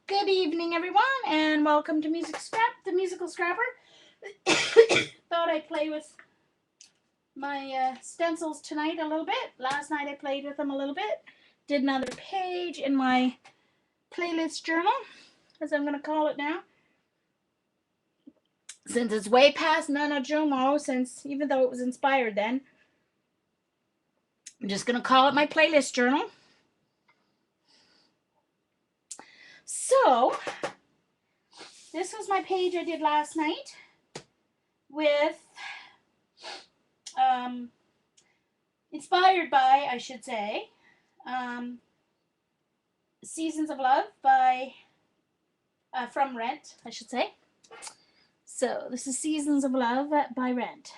Good evening, everyone, and welcome to Music Scrap, the musical scrapper. Thought I'd play with my stencils tonight a little bit. Last night I played with them a little bit. Did another page in my playlist journal, as I'm going to call it now. Since it's way past NaNoWriMo, since even though it was inspired then, I'm just going to call it my playlist journal. So, this was my page I did last night with, inspired by, I should say, Seasons of Love by, from Rent, I should say. So, this is Seasons of Love by Rent.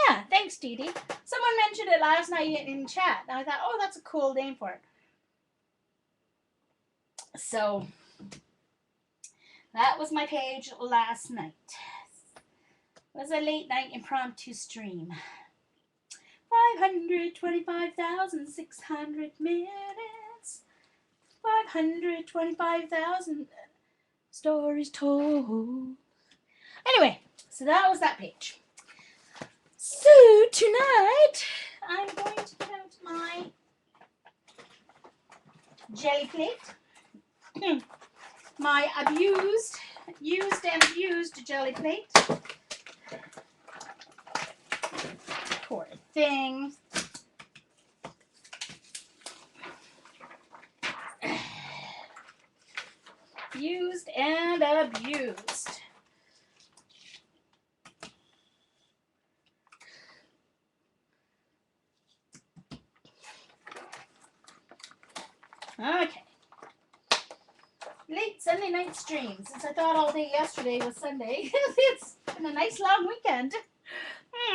Yeah, thanks, Dee Dee. Someone mentioned it last night in chat, and I thought, oh, that's a cool name for it. So, that was my page last night. It was a late night impromptu stream. 525,600 minutes. 525,000 stories told. Anyway, so that was that page. So tonight, I'm going to get out my Gelli plate. My used and abused Gelli plate. Poor thing. Used and abused. Okay. Late Sunday night stream. Since I thought all day yesterday was Sunday, it's been a nice long weekend.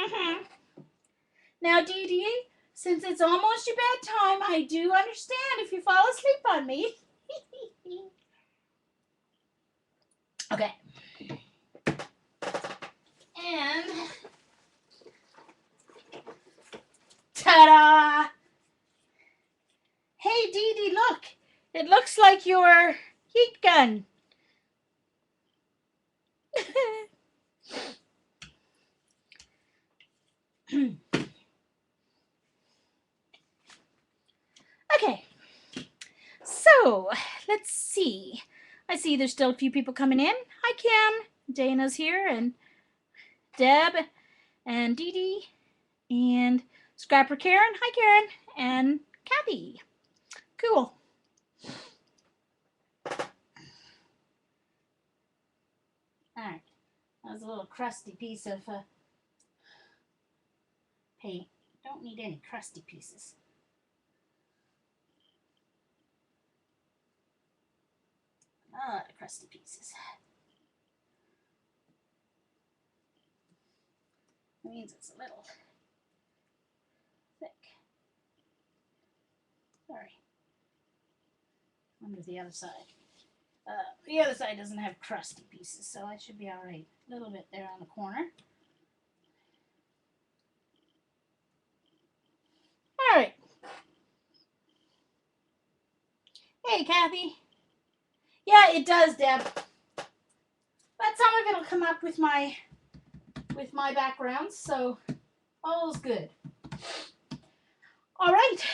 Mm-hmm. Now, Dee Dee, since it's almost your bedtime, I do understand if you fall asleep on me. Okay. And ta-da! Hey, Dee Dee, look. It looks like your heat gun. Okay. So, let's see. I see there's still a few people coming in. Hi, Kim. Dana's here, and Deb, and Dee Dee, and Scrapper Karen. Hi, Karen. And Kathy. Cool. Alright. That was a little crusty piece of paint. Don't need any crusty pieces. A lot of crusty pieces. That means it's a little thick. Sorry. Under the other side. The other side doesn't have crusty pieces, so I should be alright. A little bit there on the corner. Alright. Hey, Kathy. Yeah, it does, Deb. But some of it'll come up with my backgrounds, so all's good. Alright.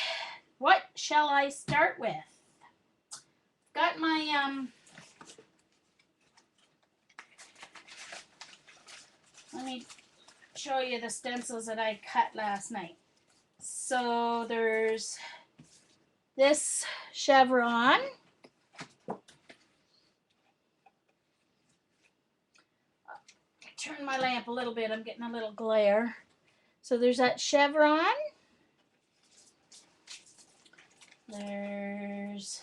What shall I start with? Got my let me show you the stencils that I cut last night. So there's this chevron. Turn my lamp a little bit. I'm getting a little glare. So there's that chevron. There's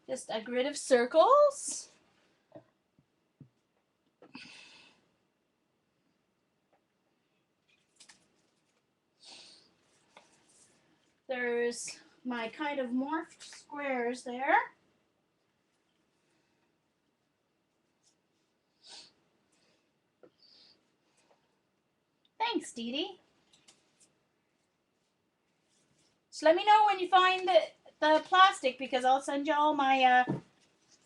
just a grid of circles. There's my kind of morphed squares there. Thanks, Dee Dee. So let me know when you find the plastic because I'll send you all my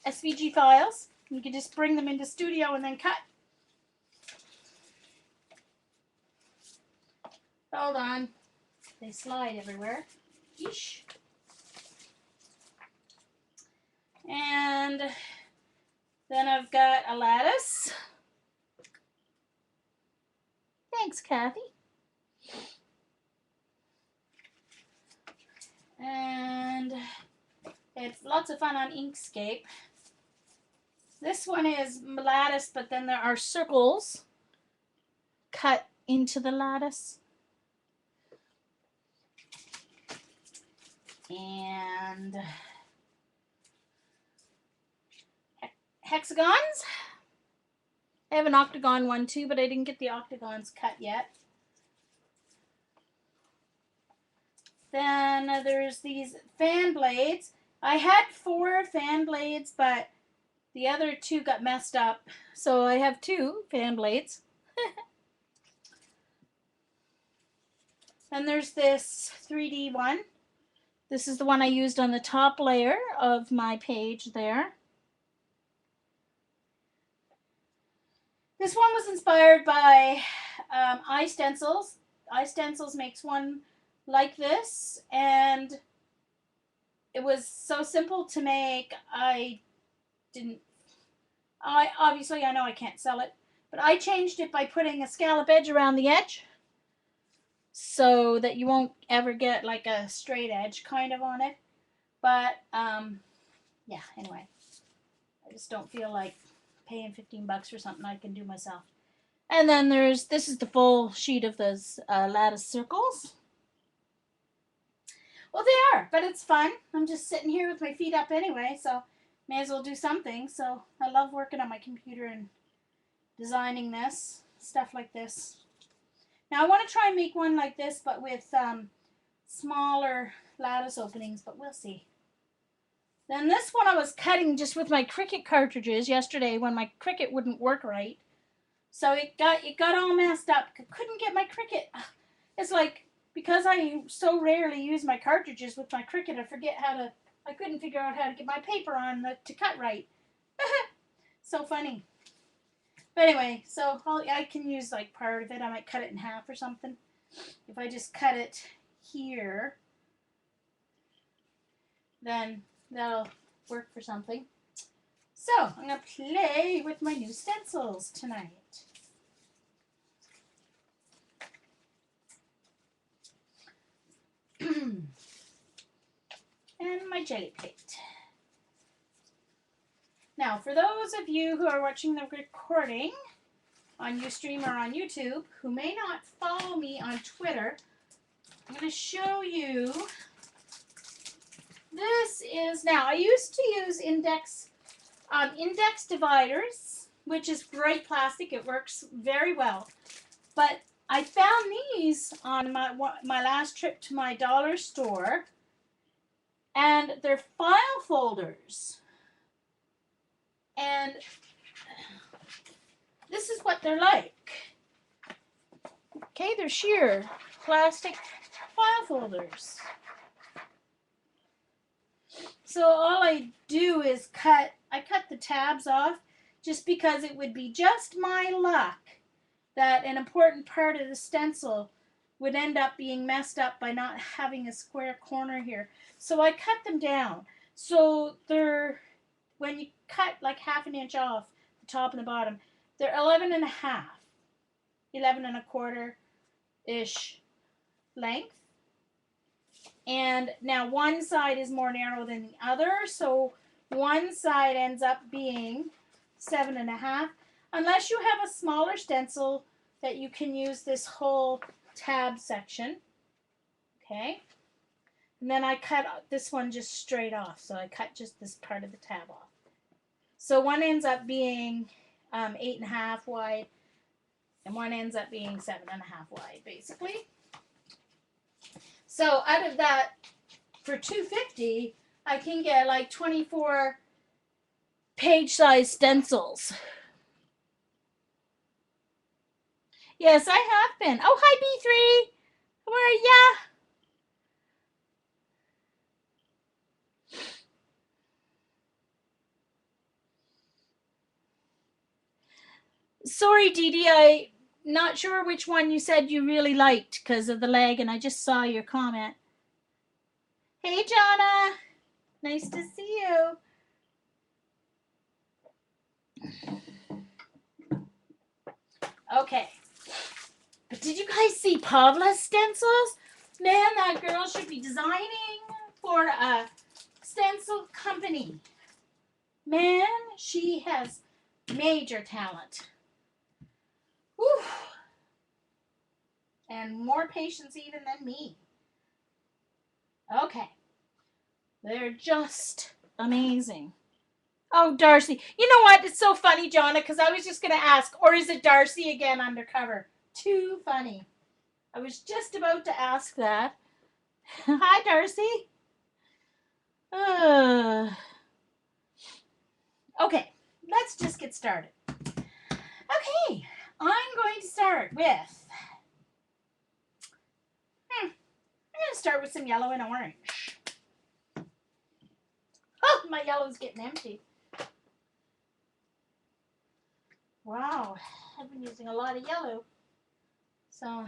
SVG files. You can just bring them into studio and then cut. Hold on. They slide everywhere. Yeesh. And then I've got a lattice. Thanks, Kathy. And it's lots of fun on Inkscape. This one is lattice, but then there are circles cut into the lattice. And hexagons. I have an octagon one too, but I didn't get the octagons cut yet. Then there's these fan blades. I had 4 fan blades, but the other 2 got messed up. So I have 2 fan blades. Then there's this 3D one. This is the one I used on the top layer of my page there. This one was inspired by iStencils. iStencils makes one like this, and it was so simple to make. Obviously I know I can't sell it, but I changed it by putting a scallop edge around the edge so that you won't ever get like a straight edge kind of on it. But yeah, anyway, I just don't feel like paying $15 for something I can do myself. And then this is the full sheet of those lattice circles. Well, they are, but it's fun. I'm just sitting here with my feet up anyway, so may as well do something. So I love working on my computer and designing this, stuff like this. Now I want to try and make one like this, but with smaller lattice openings, but we'll see. Then this one I was cutting just with my Cricut cartridges yesterday when my Cricut wouldn't work right. So it got all messed up. I couldn't get my Cricut. It's like, because I so rarely use my cartridges with my Cricut, I couldn't figure out how to get my paper on to cut right. So funny. But anyway, so I can use like part of it. I might cut it in half or something. If I just cut it here, then that'll work for something. So I'm going to play with my new stencils tonight. And my jelly plate. Now, for those of you who are watching the recording on Ustream or on YouTube who may not follow me on Twitter, I'm going to show you. This is, now I used to use index dividers, which is bright plastic. It works very well. But I found these on my last trip to my dollar store, and they're file folders. And this is what they're like. Okay, they're sheer plastic file folders. So all I do is cut the tabs off, just because it would be just my luck that an important part of the stencil would end up being messed up by not having a square corner here. So I cut them down. So they're, when you cut like ½ inch off the top and the bottom, they're 11 1/4-ish length. And now one side is more narrow than the other, so one side ends up being 7.5, unless you have a smaller stencil that you can use this whole tab section. Okay, and then I cut this one just straight off, so I cut just this part of the tab off. So one ends up being 8.5 wide, and one ends up being 7.5 wide, basically. So out of that, for $2.50, I can get like 24 page-size stencils. Yes, I have been. Oh, hi, B3. How are ya? Sorry, Dee Dee, I'm not sure which one you said you really liked because of the leg, and I just saw your comment. Hey, Jonna. Nice to see you. Okay. But did you guys see Pavla's stencils? Man, that girl should be designing for a stencil company. Man, she has major talent. Whew. And more patience even than me. Okay. They're just amazing. Oh, Darcy. You know what? It's so funny, Jonna, because I was just going to ask, or is it Darcy again undercover? Too funny. I was just about to ask that. Hi, Darcy. Okay, let's just get started. Okay, I'm going to start with, I'm going to start with some yellow and orange. Oh, my yellow's getting empty. Wow, I've been using a lot of yellow. So,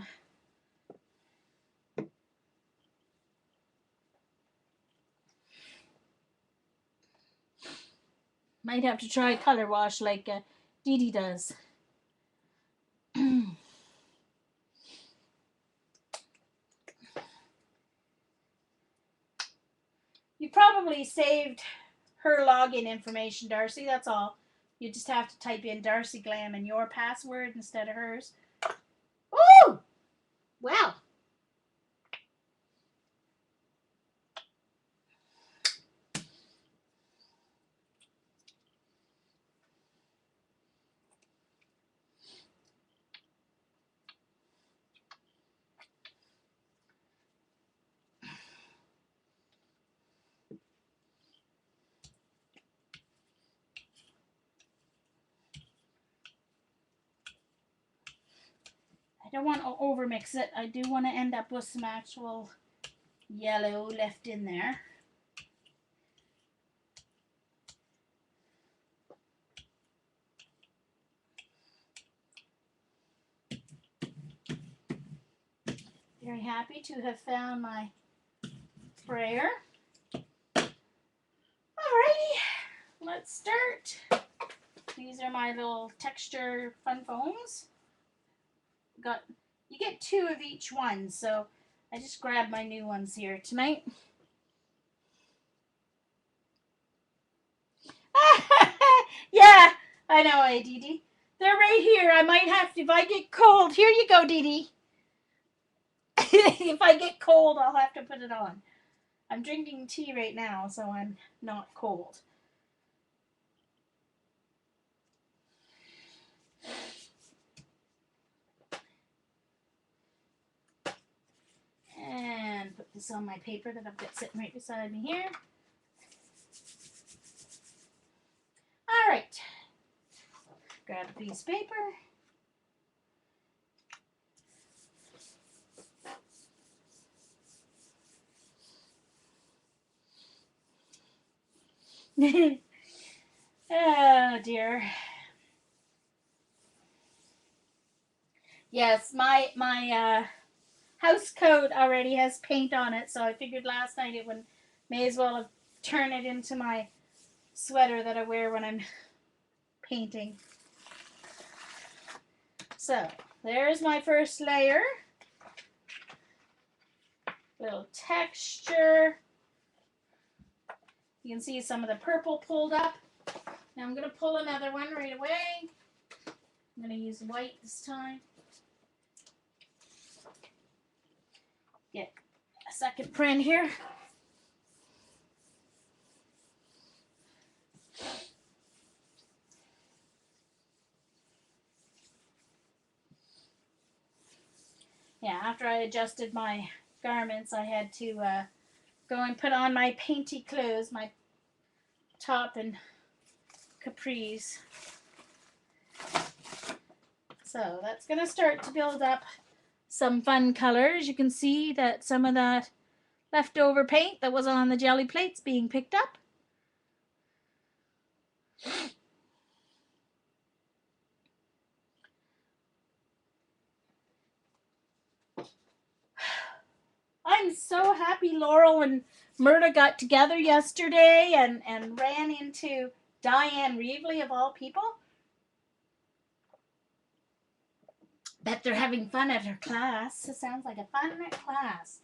might have to try color wash like Dee Dee does. You probably saved her login information, Darcy. That's all. You just have to type in Darcy Glam and your password instead of hers. Ooh! Wow. I don't want to overmix it. I do want to end up with some actual yellow left in there. Very happy to have found my sprayer. Alrighty, let's start. These are my little texture fun foams. You get 2 of each one, so I just grabbed my new ones here tonight. Yeah, I know, Dee Dee. They're right here. I might have to, if I get cold. Here you go, Dee Dee. If I get cold, I'll have to put it on. I'm drinking tea right now, so I'm not cold. And put this on my paper that I've got sitting right beside me here. All right. Grab a piece of paper. Oh dear. Yes, my house coat already has paint on it, so I figured last night it would may as well have turned it into my sweater that I wear when I'm painting. So there's my first layer. Little texture. You can see some of the purple pulled up. Now I'm going to pull another one right away. I'm going to use white this time. Get a second print here. Yeah, after I adjusted my garments, I had to go and put on my painty clothes, my top and capris. So that's going to start to build up some fun colors. You can see that some of that leftover paint that was on the jelly plates being picked up. I'm so happy Laurel and Myrna got together yesterday and ran into Diane Reevely of all people. Bet they're having fun at her class. It sounds like a fun class.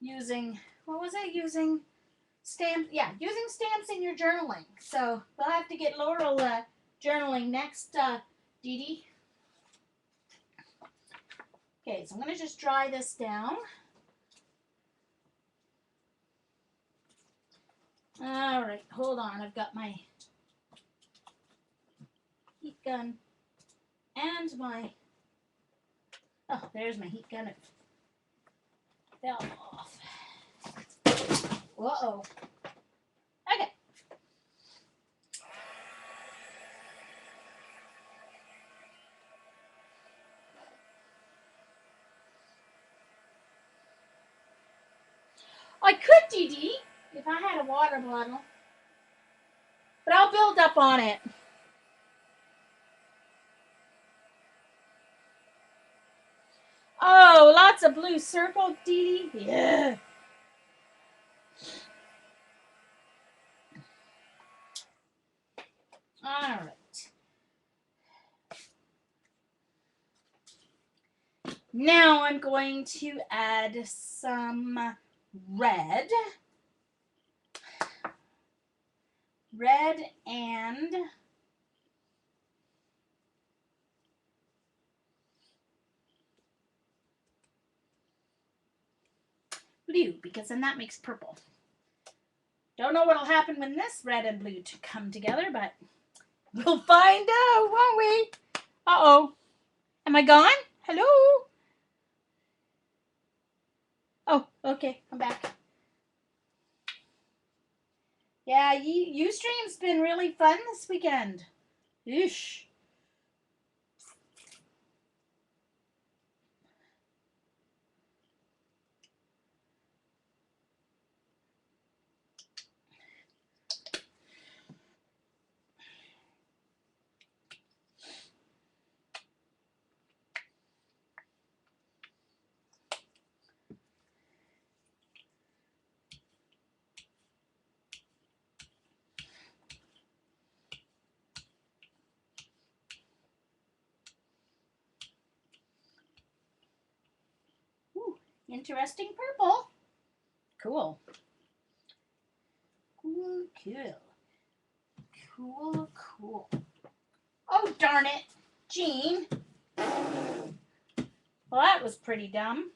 Using, what was it? Using stamps. Yeah, using stamps in your journaling. So we'll have to get Laurel journaling next, Dee Dee. Okay, so I'm going to just dry this down. All right, hold on. I've got my heat gun and my, oh, there's my heat gun. It fell off. Uh-oh. Okay. I could, Dee Dee, if I had a water bottle. But I'll build up on it. Oh, lots of blue circle, Dee Dee. Yeah. All right. Now I'm going to add some red. Red and blue, because then that makes purple. Don't know what'll happen when this red and blue come together, but we'll find out, won't we? Uh-oh. Am I gone? Hello? Oh, okay. I'm back. Yeah, Ustream's been really fun this weekend. Eesh. Ooh, interesting purple. Cool. Cool, cool. Cool, cool. Oh, darn it. Jean. Well, that was pretty dumb.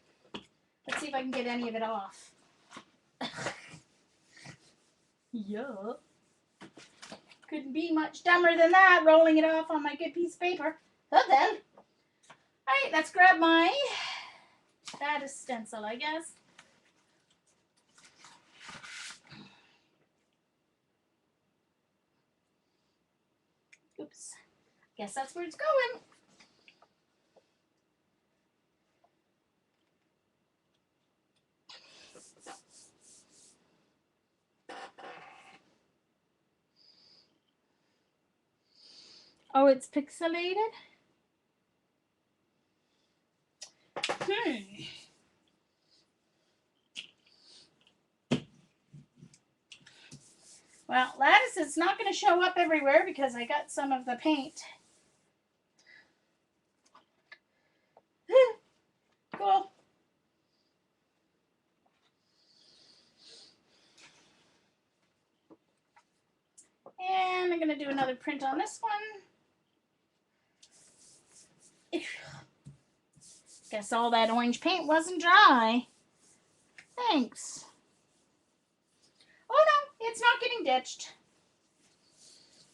Let's see if I can get any of it off. Yeah. Couldn't be much dumber than that, rolling it off on my good piece of paper. Oh, then. All right, let's grab my, that is stencil, I guess. Oops. Guess that's where it's going. Oh, it's pixelated? Well, lattice is not going to show up everywhere because I got some of the paint. Cool. And I'm going to do another print on this one. Guess all that orange paint wasn't dry. Thanks. Oh no, it's not getting ditched.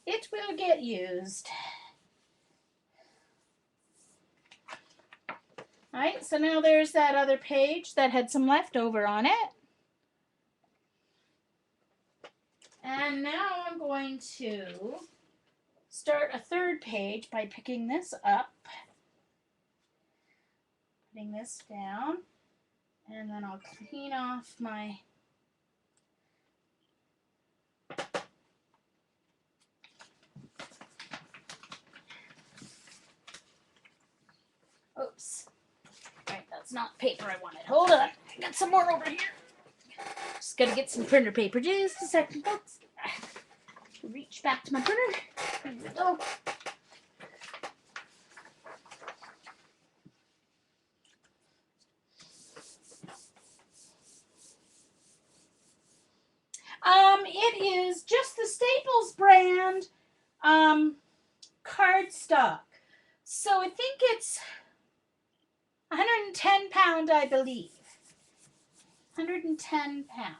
It will get used. Alright, so now there's that other page that had some leftover on it. And now I'm going to start a third page by picking this up, putting this down, and then I'll clean off my oops. All right, that's not paper I wanted. Hold on. I got some more over here. Just gotta get some printer paper. Just a second, folks. Reach back to my printer. Here we go. It is just the Staples brand cardstock. So I think it's 110 pound, I believe. 110 pound.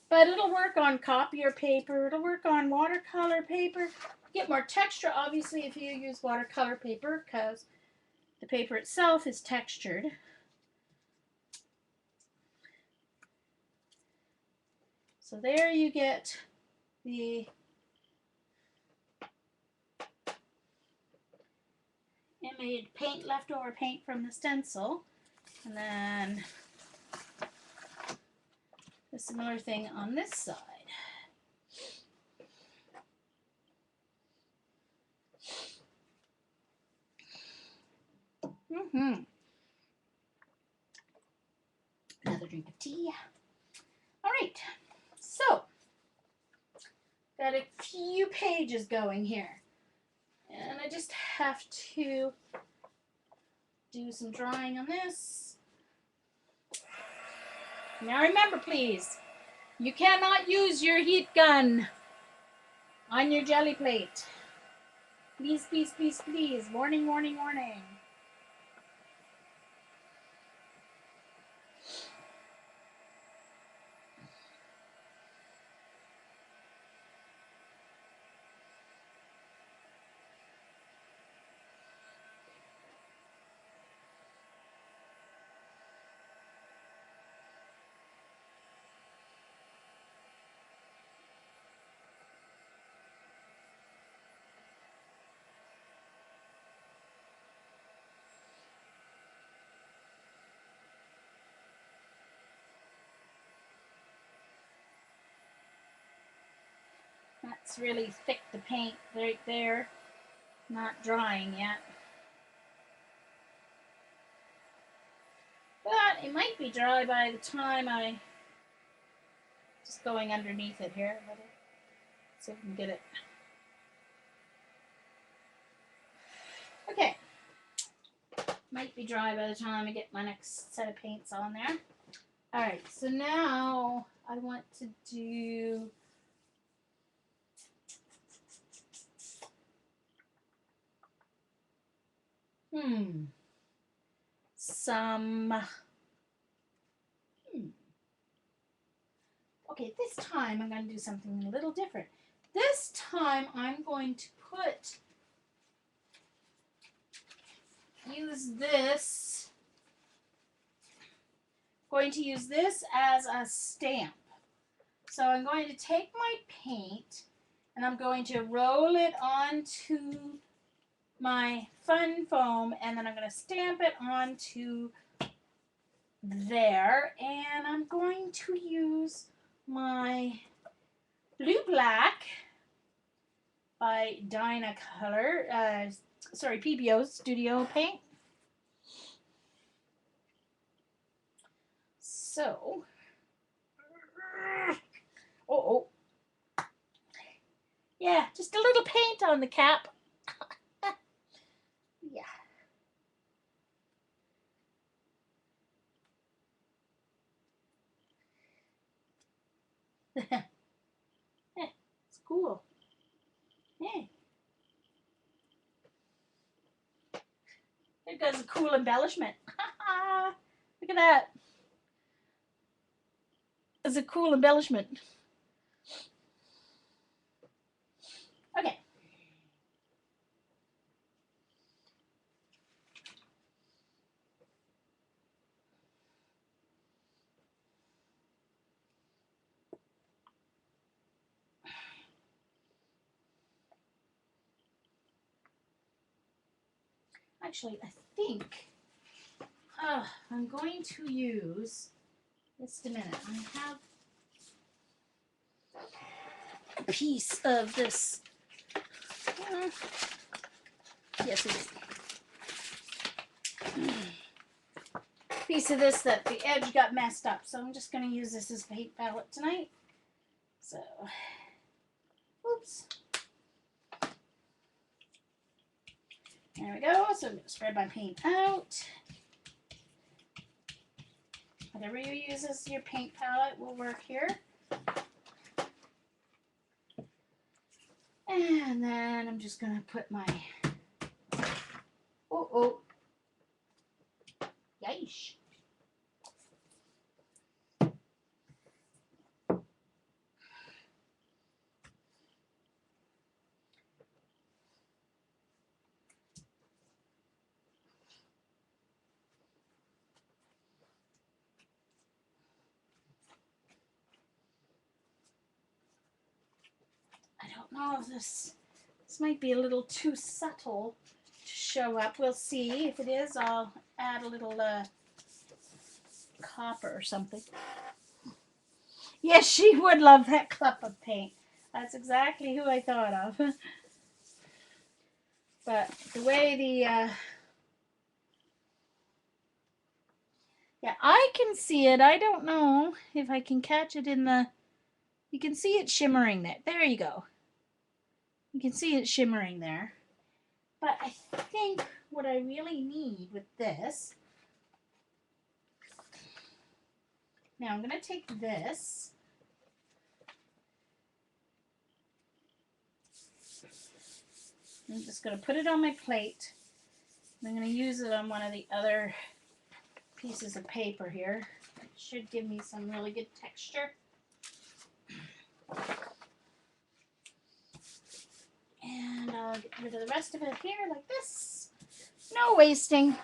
But it'll work on copier paper. It'll work on watercolor paper. Get more texture, obviously, if you use watercolor paper, because the paper itself is textured. So there you get the made paint, leftover paint from the stencil, and then a similar thing on this side. Another drink of tea. All right, so got a few pages going here, and I just have to do some drawing on this. Now remember, please, you cannot use your heat gun on your jelly plate. Please, please, please, please. Warning, warning, warning. That's really thick, the paint right there. Not drying yet. But it might be dry by the time I just going underneath it here. So we can get it. Okay. Might be dry by the time I get my next set of paints on there. Alright, so now I want to do okay, this time I'm going to do something a little different. This time I'm going to use this as a stamp. So I'm going to take my paint and I'm going to roll it onto my fun foam, and then I'm going to stamp it onto there, and I'm going to use my Blue Black by Dynacolor, PBO Studio Paint. So, yeah, just a little paint on the cap. Yeah. It's cool. Hey. There goes a cool embellishment. Look at that. It's a cool embellishment. Okay. Actually, I think I'm going to use, just a minute, I have a piece of this, yes it is. piece of this that the edge got messed up. So I'm just going to use this as paint palette tonight. So, oops. There we go. So I'm going to spread my paint out. Whatever you use as your paint palette will work here. And then I'm just going to put my, yeesh. I don't know if this might be a little too subtle to show up. We'll see. If it is, I'll add a little copper or something. Yes, she would love that cup of paint. That's exactly who I thought of. But the way the yeah, I can see it. I don't know if I can catch it in the, you can see it shimmering there. There you go. You can see it shimmering there. But I think what I really need with this, now I'm going to take this, I'm just going to put it on my plate. I'm going to use it on one of the other pieces of paper here. It should give me some really good texture. And I'll get rid of the rest of it here like this. No wasting.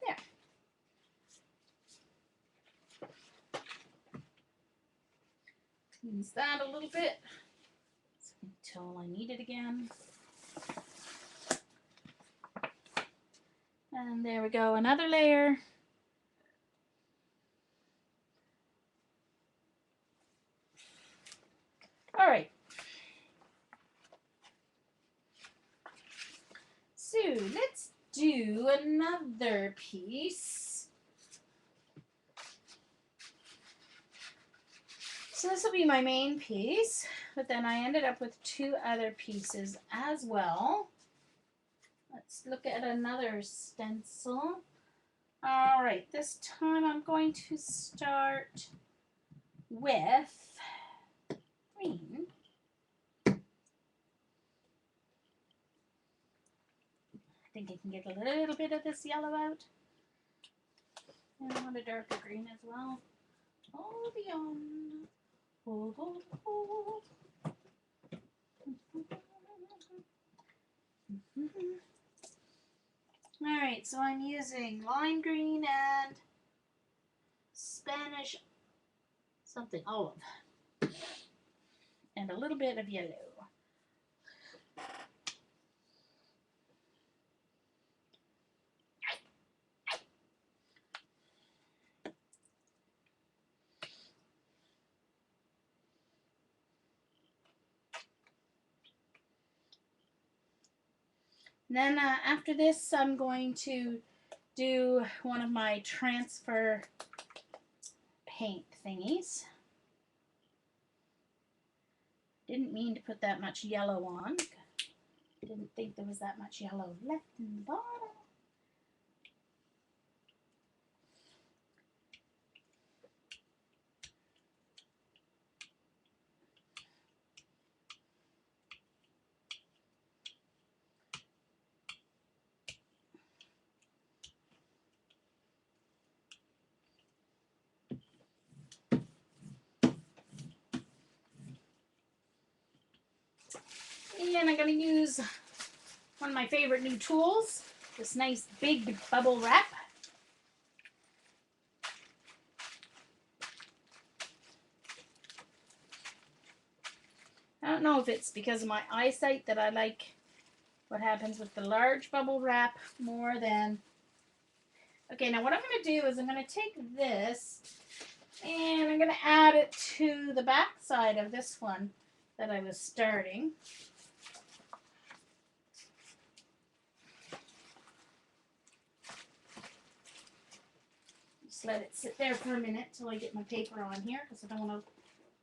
There. Cleans that a little bit until I need it again. And there we go, another layer. All right. So let's do another piece. So this will be my main piece, but then I ended up with two other pieces as well. Let's look at another stencil. All right, this time I'm going to start with green. I think I can get a little bit of this yellow out. And I want a darker green as well. Hold on. Hold, hold, hold. Alright, so I'm using lime green and Spanish something olive. And a little bit of yellow. And then after this, I'm going to do one of my transfer paint thingies. Didn't mean to put that much yellow on. Didn't think there was that much yellow left in the bottom. And I'm going to use one of my favorite new tools, this nice big bubble wrap. I don't know if it's because of my eyesight that I like what happens with the large bubble wrap more than... Okay, now what I'm going to do is I'm going to take this and I'm going to add it to the back side of this one that I was starting. Just let it sit there for a minute till I get my paper on here because I don't want to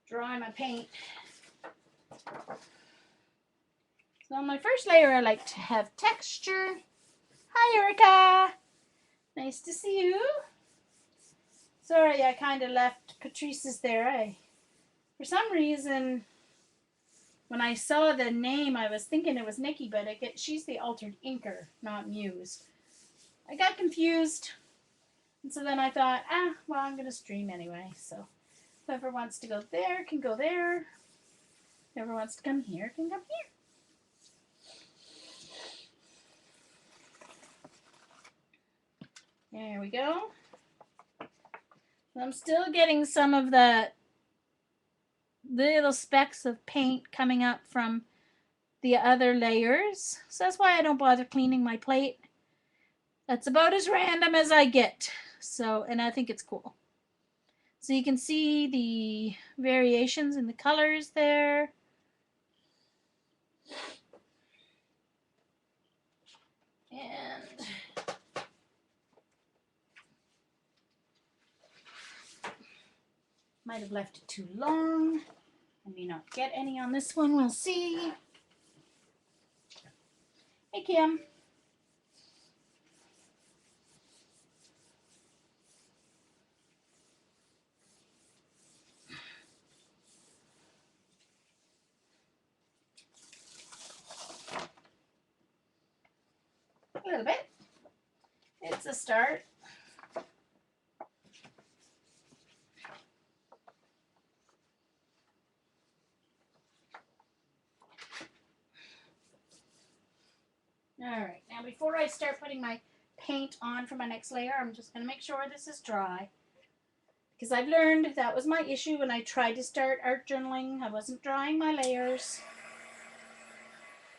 dry my paint. So on my first layer I like to have texture. Hi Erica! Nice to see you. Sorry I kind of left Patrice's there. For some reason when I saw the name I was thinking it was Nikki, but she's the altered inker, not Muse. I got confused. And so then I thought, well, I'm going to stream anyway. So whoever wants to go there can go there. Whoever wants to come here can come here. There we go. I'm still getting some of the little specks of paint coming up from the other layers. So that's why I don't bother cleaning my plate. That's about as random as I get. So, and I think it's cool. So you can see the variations in the colors there. And might have left it too long. I may not get any on this one. We'll see. Hey, Kim. A little bit. It's a start. All right, now before I start putting my paint on for my next layer, I'm just going to make sure this is dry. Because I've learned that was my issue when I tried to start art journaling. I wasn't drying my layers.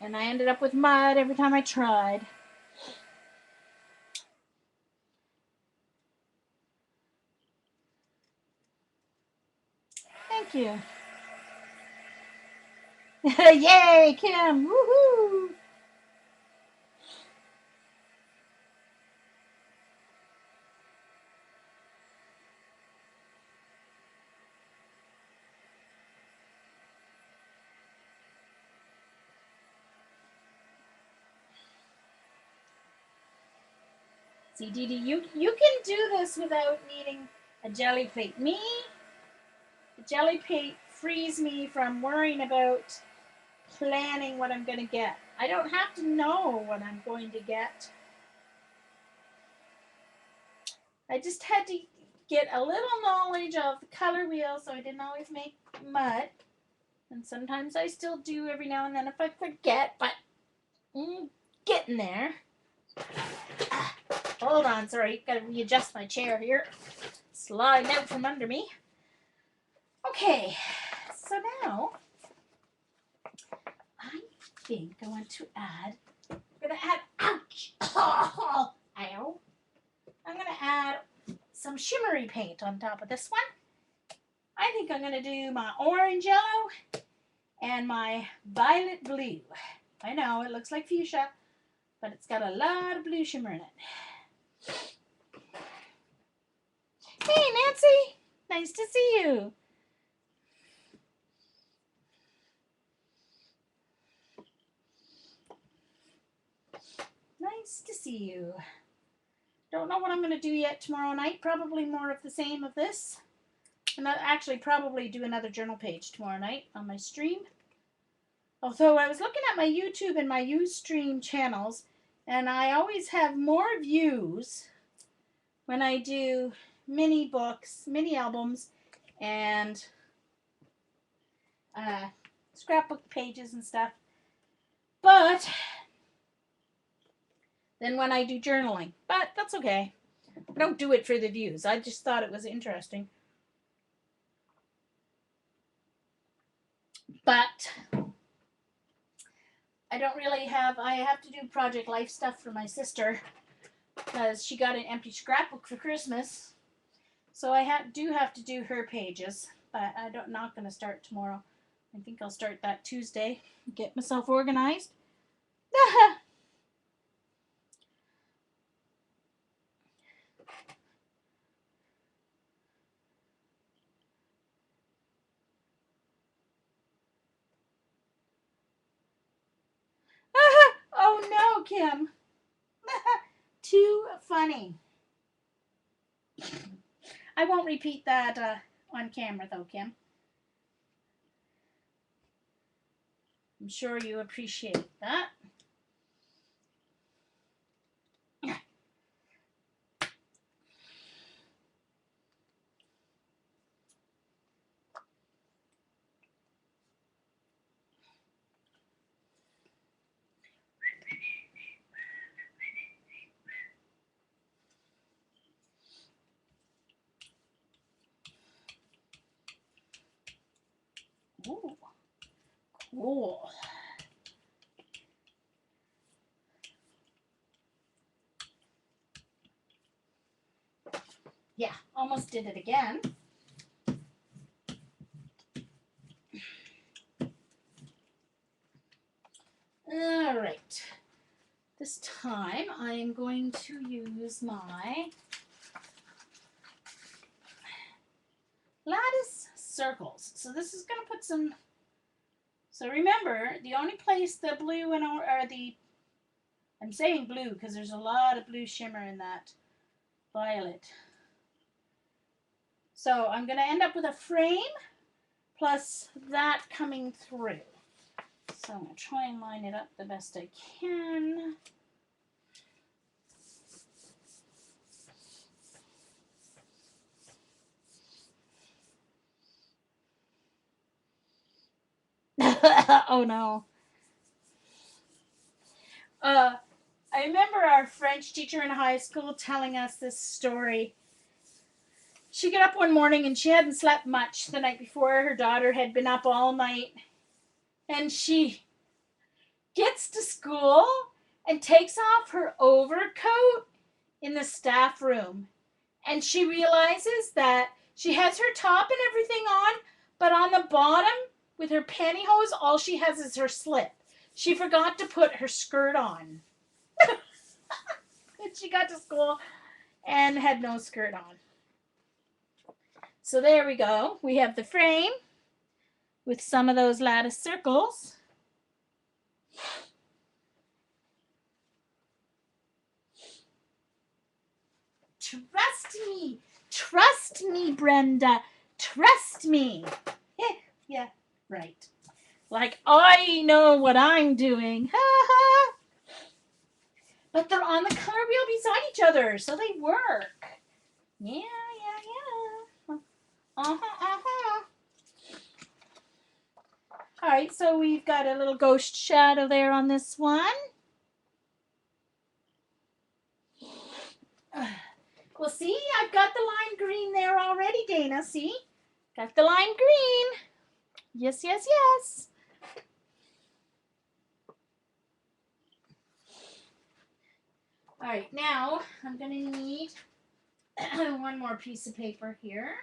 And I ended up with mud every time I tried. Thank you. Yay, Kim! Woohoo! See, Dee Dee, you can do this without needing a jelly plate. Me, the jelly plate frees me from worrying about planning what I'm going to get. I don't have to know what I'm going to get. I just had to get a little knowledge of the color wheel so I didn't always make mud. And sometimes I still do every now and then if I forget, but getting there. Hold on, sorry, gotta readjust my chair here. Sliding out from under me. Okay, so now I think I want to add, I'm gonna add, ouch, oh, ow. I'm gonna add some shimmery paint on top of this one. I think I'm gonna do my orange yellow and my violet blue. I know, it looks like fuchsia, but it's got a lot of blue shimmer in it. Hey, Nancy! Nice to see you. Nice to see you. Don't know what I'm going to do yet tomorrow night. Probably more of the same of this. And I'll actually probably do another journal page tomorrow night on my stream. Although I was looking at my YouTube and my Ustream channels, and I always have more views when I do mini books, mini albums, and scrapbook pages and stuff. But then when I do journaling, but that's okay. I don't do it for the views. I just thought it was interesting. But I don't really have, I have to do Project Life stuff for my sister because she got an empty scrapbook for Christmas. So I do have to do her pages, but I'm not going to start tomorrow. I think I'll start that Tuesday. Get myself organized. Oh no, Kim. Too funny. I won't repeat that on camera though, Kim. I'm sure you appreciate that. Ooh, cool. Yeah, almost did it again. All right. This time I am going to use my lattice circles. So this is going to put some, so remember, the only place the blue and I'm saying blue because there's a lot of blue shimmer in that violet. So I'm going to end up with a frame plus that coming through. So I'm going to try and line it up the best I can. Oh no. I remember our French teacher in high school telling us this story. She got up one morning and she hadn't slept much the night before. Her daughter had been up all night. And she gets to school and takes off her overcoat in the staff room. And she realizes that she has her top and everything on, but on the bottom with her pantyhose, all she has is her slip. She forgot to put her skirt on. And she got to school and had no skirt on. So there we go. We have the frame with some of those lattice circles. Trust me, Brenda, trust me. Yeah, right. Like I know what I'm doing. But they're on the color wheel beside each other, so they work. Yeah. All right, so we've got a little ghost shadow there on this one. Well, see, I've got the lime green there already, Dana. See? Got the lime green. Yes. All right, now I'm going to need one more piece of paper here.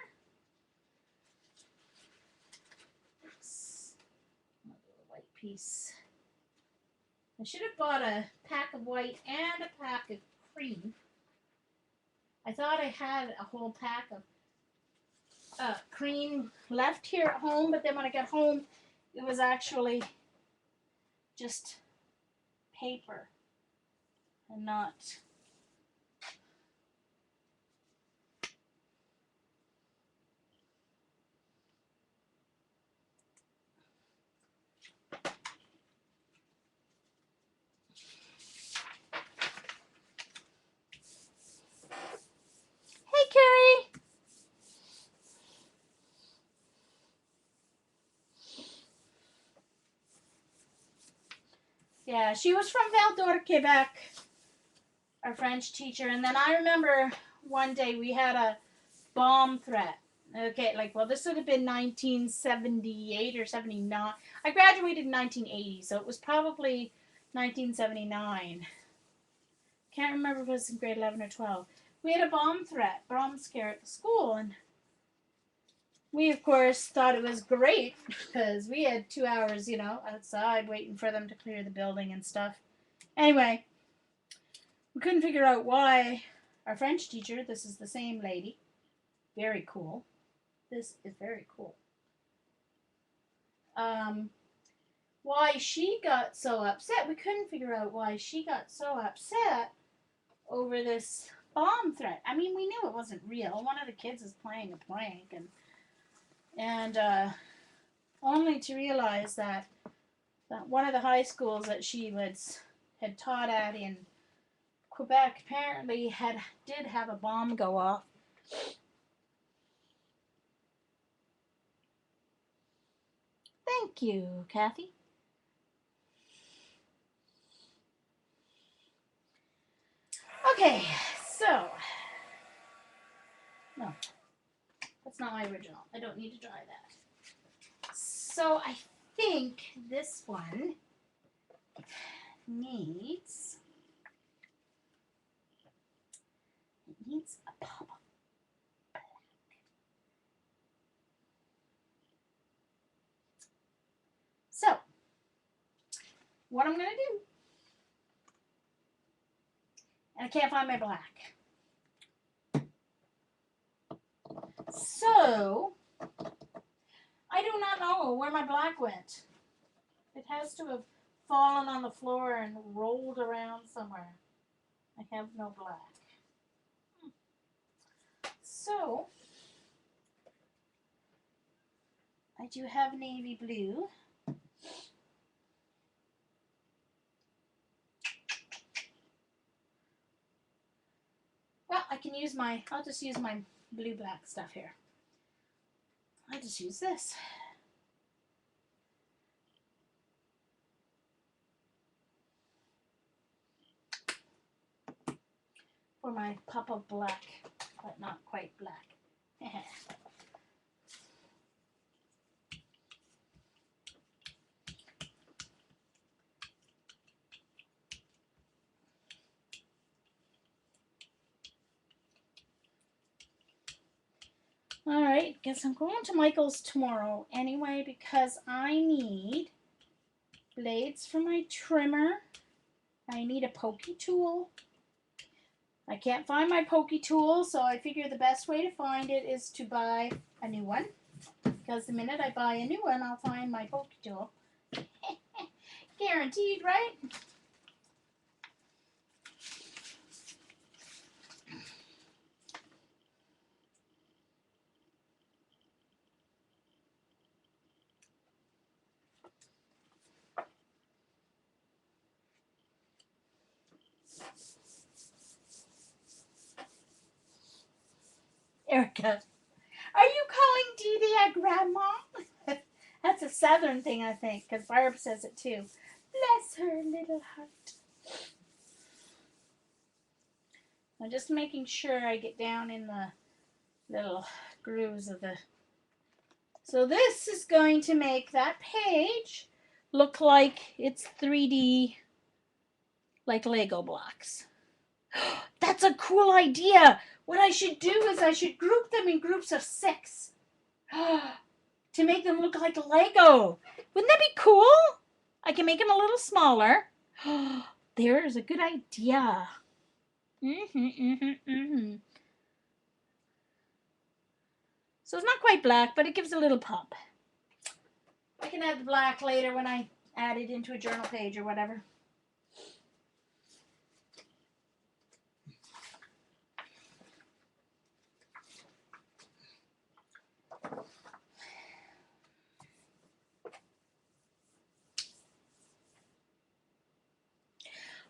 Oops. A white piece. I should have bought a pack of white and a pack of cream. I thought I had a whole pack of cream left here at home, but then when I got home, it was actually just paper and not. Hey, Carrie. Yeah, she was from Val d'Or, Quebec, our French teacher. And then I remember one day we had a bomb threat. Okay, like, well, this would have been 1978 or 79. I graduated in 1980, so it was probably 1979. Can't remember if it was in grade 11 or 12. We had a bomb scare at the school, and we, of course, thought it was great because we had 2 hours, outside waiting for them to clear the building and stuff. Anyway, we couldn't figure out why our French teacher, this is the same lady, very cool. This is very cool. Why she got so upset. We couldn't figure out why she got so upset over this bomb threat. I mean, we knew it wasn't real. One of the kids is playing a prank, and only to realize that one of the high schools that she had taught at in Quebec apparently did have a bomb go off. Thank you, Kathy. Okay, so no, that's not my original. I don't need to dry that. So I think this one needs a pop of black. So what I'm going to do, and I can't find my black. So I do not know where my black went. It has to have fallen on the floor and rolled around somewhere. I have no black. So I do have navy blue. Well, I'll just use my blue black stuff here. I just use this. For my pop of black, but not quite black. Alright, guess I'm going to Michael's tomorrow anyway because I need blades for my trimmer. I need a pokey tool. I can't find my pokey tool, so I figure the best way to find it is to buy a new one. Because the minute I buy a new one, I'll find my pokey tool. Guaranteed, right? Erica, are you calling Dee Dee a grandma? That's a southern thing, I think, because Barb says it too. Bless her little heart. I'm just making sure I get down in the little grooves of the... So this is going to make that page look like it's 3D, like Lego blocks. That's a cool idea. What I should do is I should group them in groups of 6 to make them look like Lego. Wouldn't that be cool? I can make them a little smaller. There's a good idea. So it's not quite black, but it gives a little pop. I can add the black later when I add it into a journal page or whatever.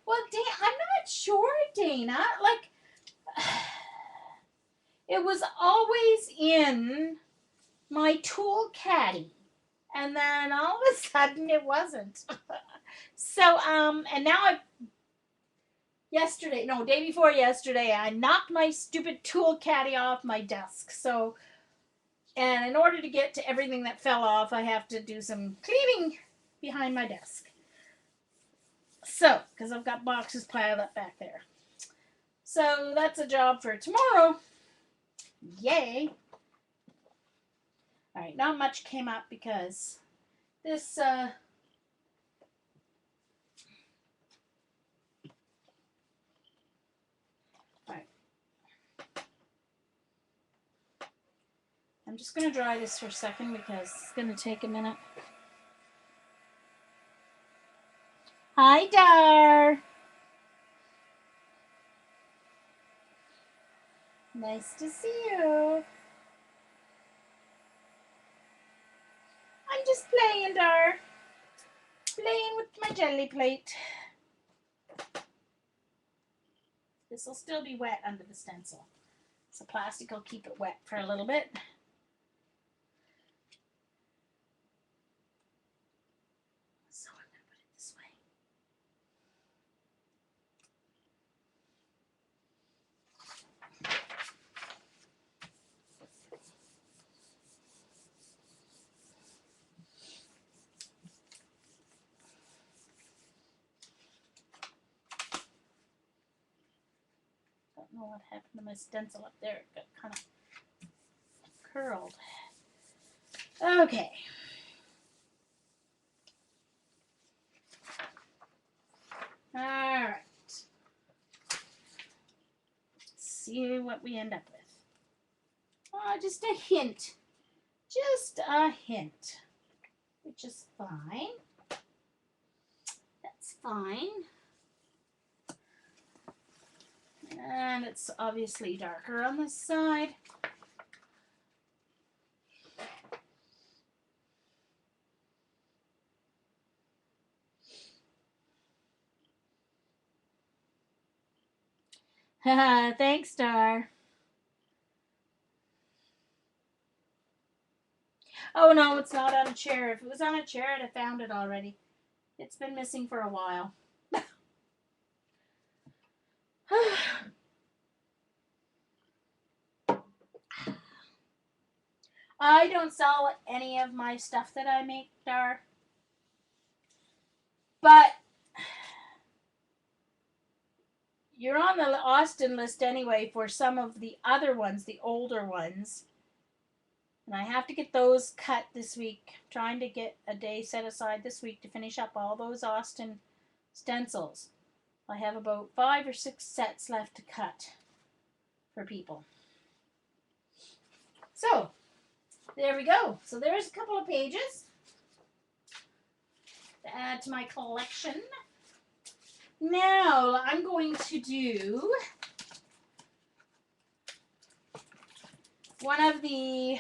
Well, I'm not sure, Dana. Like, it was always in my tool caddy. And then all of a sudden it wasn't. So, and now day before yesterday, I knocked my stupid tool caddy off my desk. So And in order to get to everything that fell off, I have to do some cleaning behind my desk. So, because I've got boxes piled up back there. So that's a job for tomorrow. Yay. All right, not much came up because this, all right. I'm just going to dry this for a second because it's going to take a minute. Hi, Dar. Nice to see you. I'm just playing, Dar. Playing with my jelly plate. This will still be wet under the stencil. So plastic will keep it wet for a little bit. So I'm going to put it this way. Don't know what happened to my stencil up there. It got kind of curled. Okay. All right. Let's see what we end up with. Just a hint. Just a hint. Which is fine. That's fine. And it's obviously darker on this side. Haha, thanks, Star. Oh no, it's not on a chair. If it was on a chair, I'd have found it already. It's been missing for a while. I don't sell any of my stuff that I make, Dar. But you're on the Austin list anyway for some of the other ones, the older ones. And I have to get those cut this week. I'm trying to get a day set aside this week to finish up all those Austin stencils. I have about 5 or 6 sets left to cut for people. So, there we go. So there's a couple of pages to add to my collection. Now, I'm going to do one of the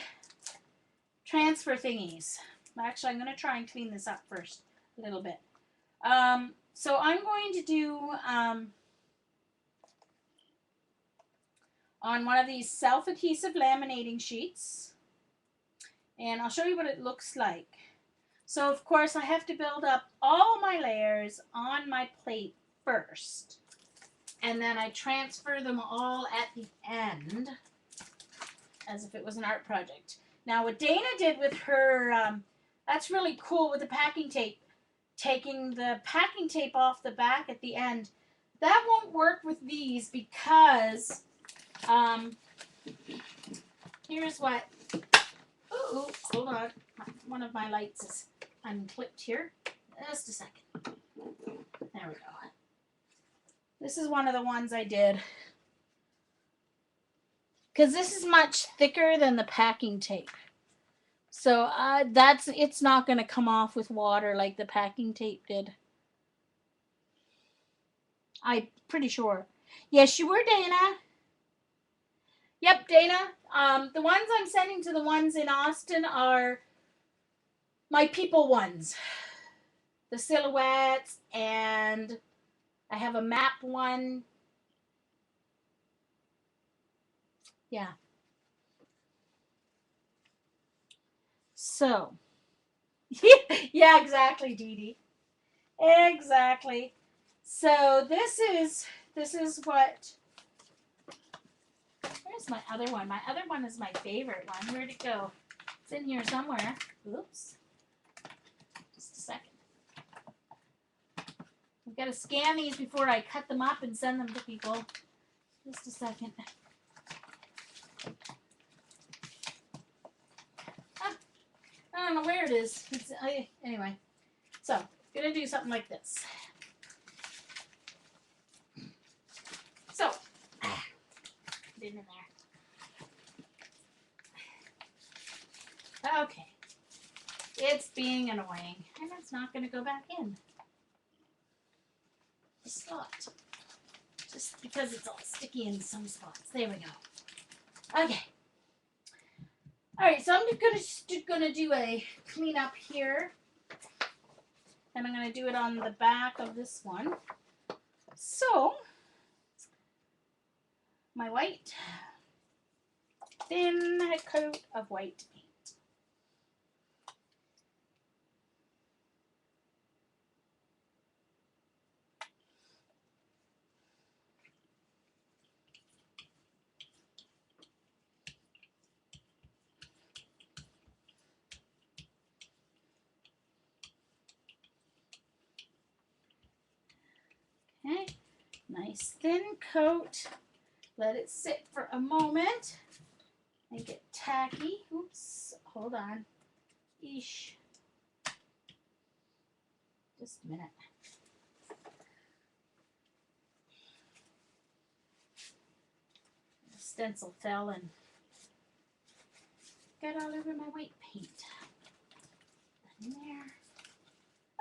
transfer thingies. Actually, I'm going to try and clean this up first a little bit. So I'm going to do on one of these self-adhesive laminating sheets, and I'll show you what it looks like. So of course I have to build up all my layers on my plate first, and then I transfer them all at the end as if it was an art project. Now what Dana did with her, that's really cool with the packing tape, taking the packing tape off the back at the end. That won't work with these because here's what, ooh, hold on, one of my lights is unclipped here. Just a second. There we go. This is one of the ones I did because this is much thicker than the packing tape. So it's not going to come off with water like the packing tape did. I'm pretty sure. Yes, you were, Dana. Yep, Dana. The ones I'm sending to the ones in Austin are my people ones. The silhouettes, and I have a map one. Yeah. So, yeah, exactly, Dee Dee. Exactly. So this is what, where's my other one? My other one is my favorite one. Where'd it go? It's in here somewhere. Oops. Just a second. I've got to scan these before I cut them up and send them to people. Just a second. Ah, I don't know where it is. Anyway, so I'm going to do something like this. So, put it in there. Okay. It's being annoying, and it's not going to go back in the slot. Just because it's all sticky in some spots. There we go. Okay. All right, so I'm just going to do a clean up here. And I'm going to do it on the back of this one. So, my white, thin coat of white paint. Okay, nice thin coat. Let it sit for a moment and get tacky. Oops, hold on. Eesh. Just a minute. The stencil fell and got all over my white paint. In there.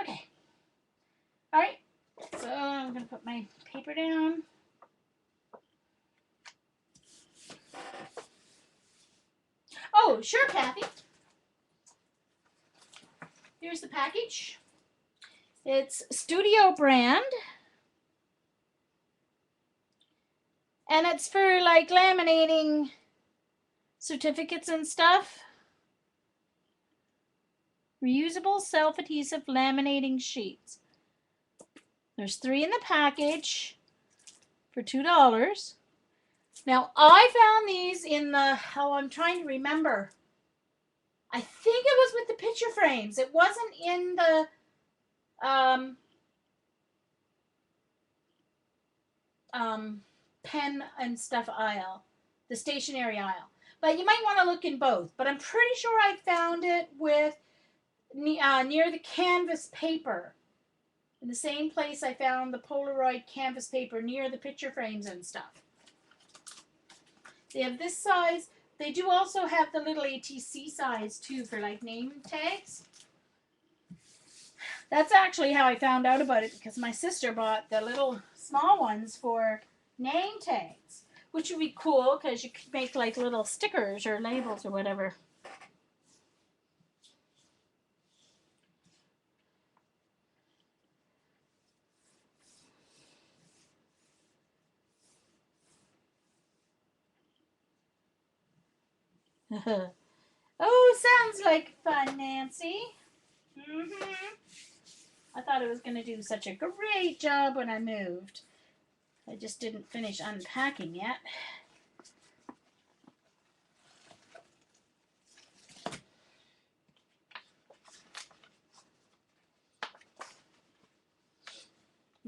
Okay. All right. So I'm going to put my paper down. Oh, sure, Kathy. Here's the package. It's Studio brand. And it's for like laminating certificates and stuff. Reusable self-adhesive laminating sheets. There's 3 in the package for $2. Now, I found these in the, I'm trying to remember. I think it was with the picture frames. It wasn't in the, pen and stuff aisle, the stationery aisle. But you might want to look in both. But I'm pretty sure I found it with near the canvas paper. In the same place I found the Polaroid canvas paper near the picture frames and stuff. They have this size. They do also have the little ATC size too for like name tags. That's actually how I found out about it because my sister bought the little small ones for name tags, which would be cool because you could make like little stickers or labels or whatever. Oh, sounds like fun, Nancy. I thought it was going to do such a great job when I moved. I just didn't finish unpacking yet.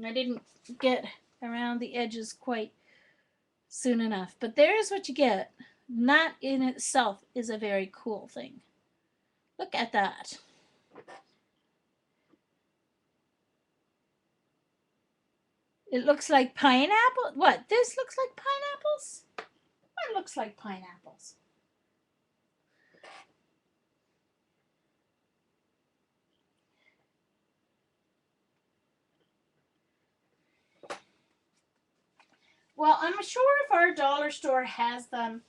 I didn't get around the edges quite soon enough. But there's what you get. That in itself is a very cool thing. Look at that. It looks like pineapple. What? This looks like pineapples? What looks like pineapples? Well, I'm sure if our dollar store has them,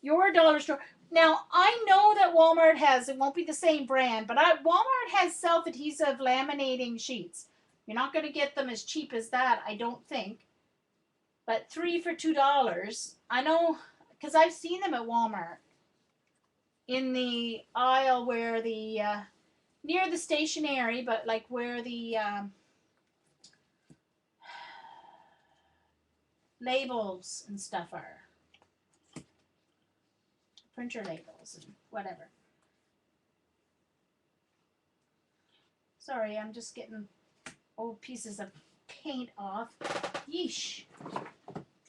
your dollar store. Now, I know that Walmart has, it won't be the same brand, but Walmart has self-adhesive laminating sheets. You're not going to get them as cheap as that, I don't think. But 3 for $2. I know, because I've seen them at Walmart. In the aisle where the, near the stationery, but like where the labels and stuff are. Printer labels and whatever. Sorry, I'm just getting old pieces of paint off. Yeesh.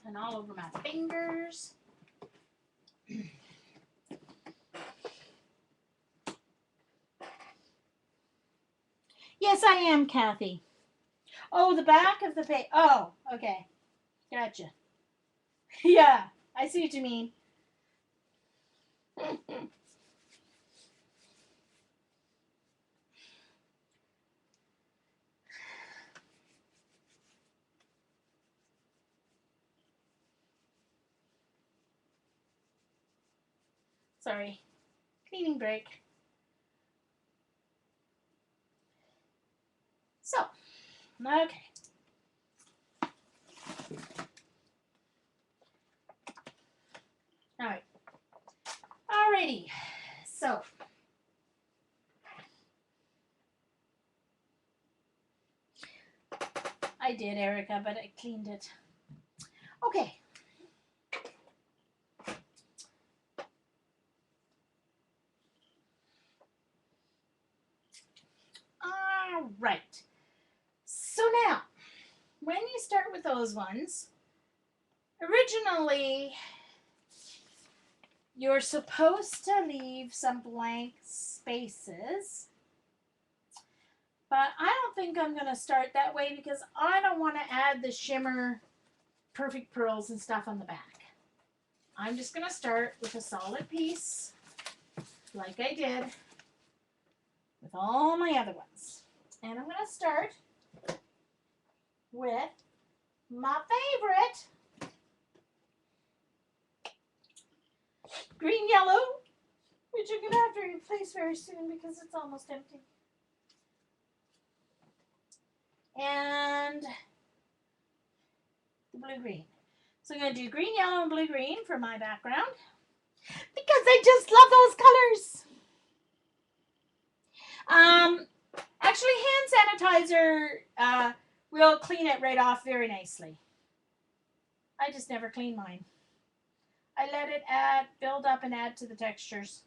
And all over my fingers. Yes, I am, Kathy. Oh, the back of the page. Oh, okay. Gotcha. Yeah, I see what you mean. Sorry. Cleaning break. So, okay. All right. Alrighty. So, I did, Erica, but I cleaned it. Okay. All right. So now, when you start with those ones, originally you're supposed to leave some blank spaces, but I don't think I'm going to start that way because I don't want to add the shimmer perfect pearls and stuff on the back. I'm just going to start with a solid piece like I did with all my other ones. And I'm going to start with my favorite green yellow, which I'm going to have to replace very soon because it's almost empty. And the blue green. So I'm going to do green, yellow, and blue green for my background because I just love those colors. Actually, hand sanitizer will clean it right off very nicely. I just never clean mine. I let it build up and add to the textures.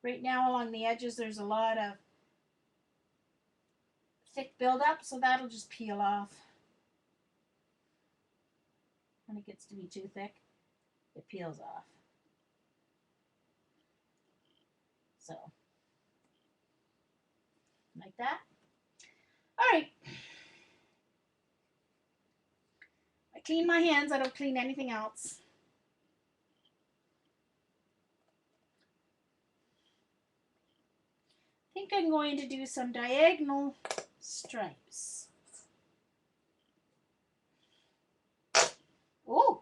Right now along the edges there's a lot of thick buildup, so that'll just peel off. When it gets to be too thick, it peels off. So, like that. All right. I clean my hands. I don't clean anything else. I think I'm going to do some diagonal stripes. Oh.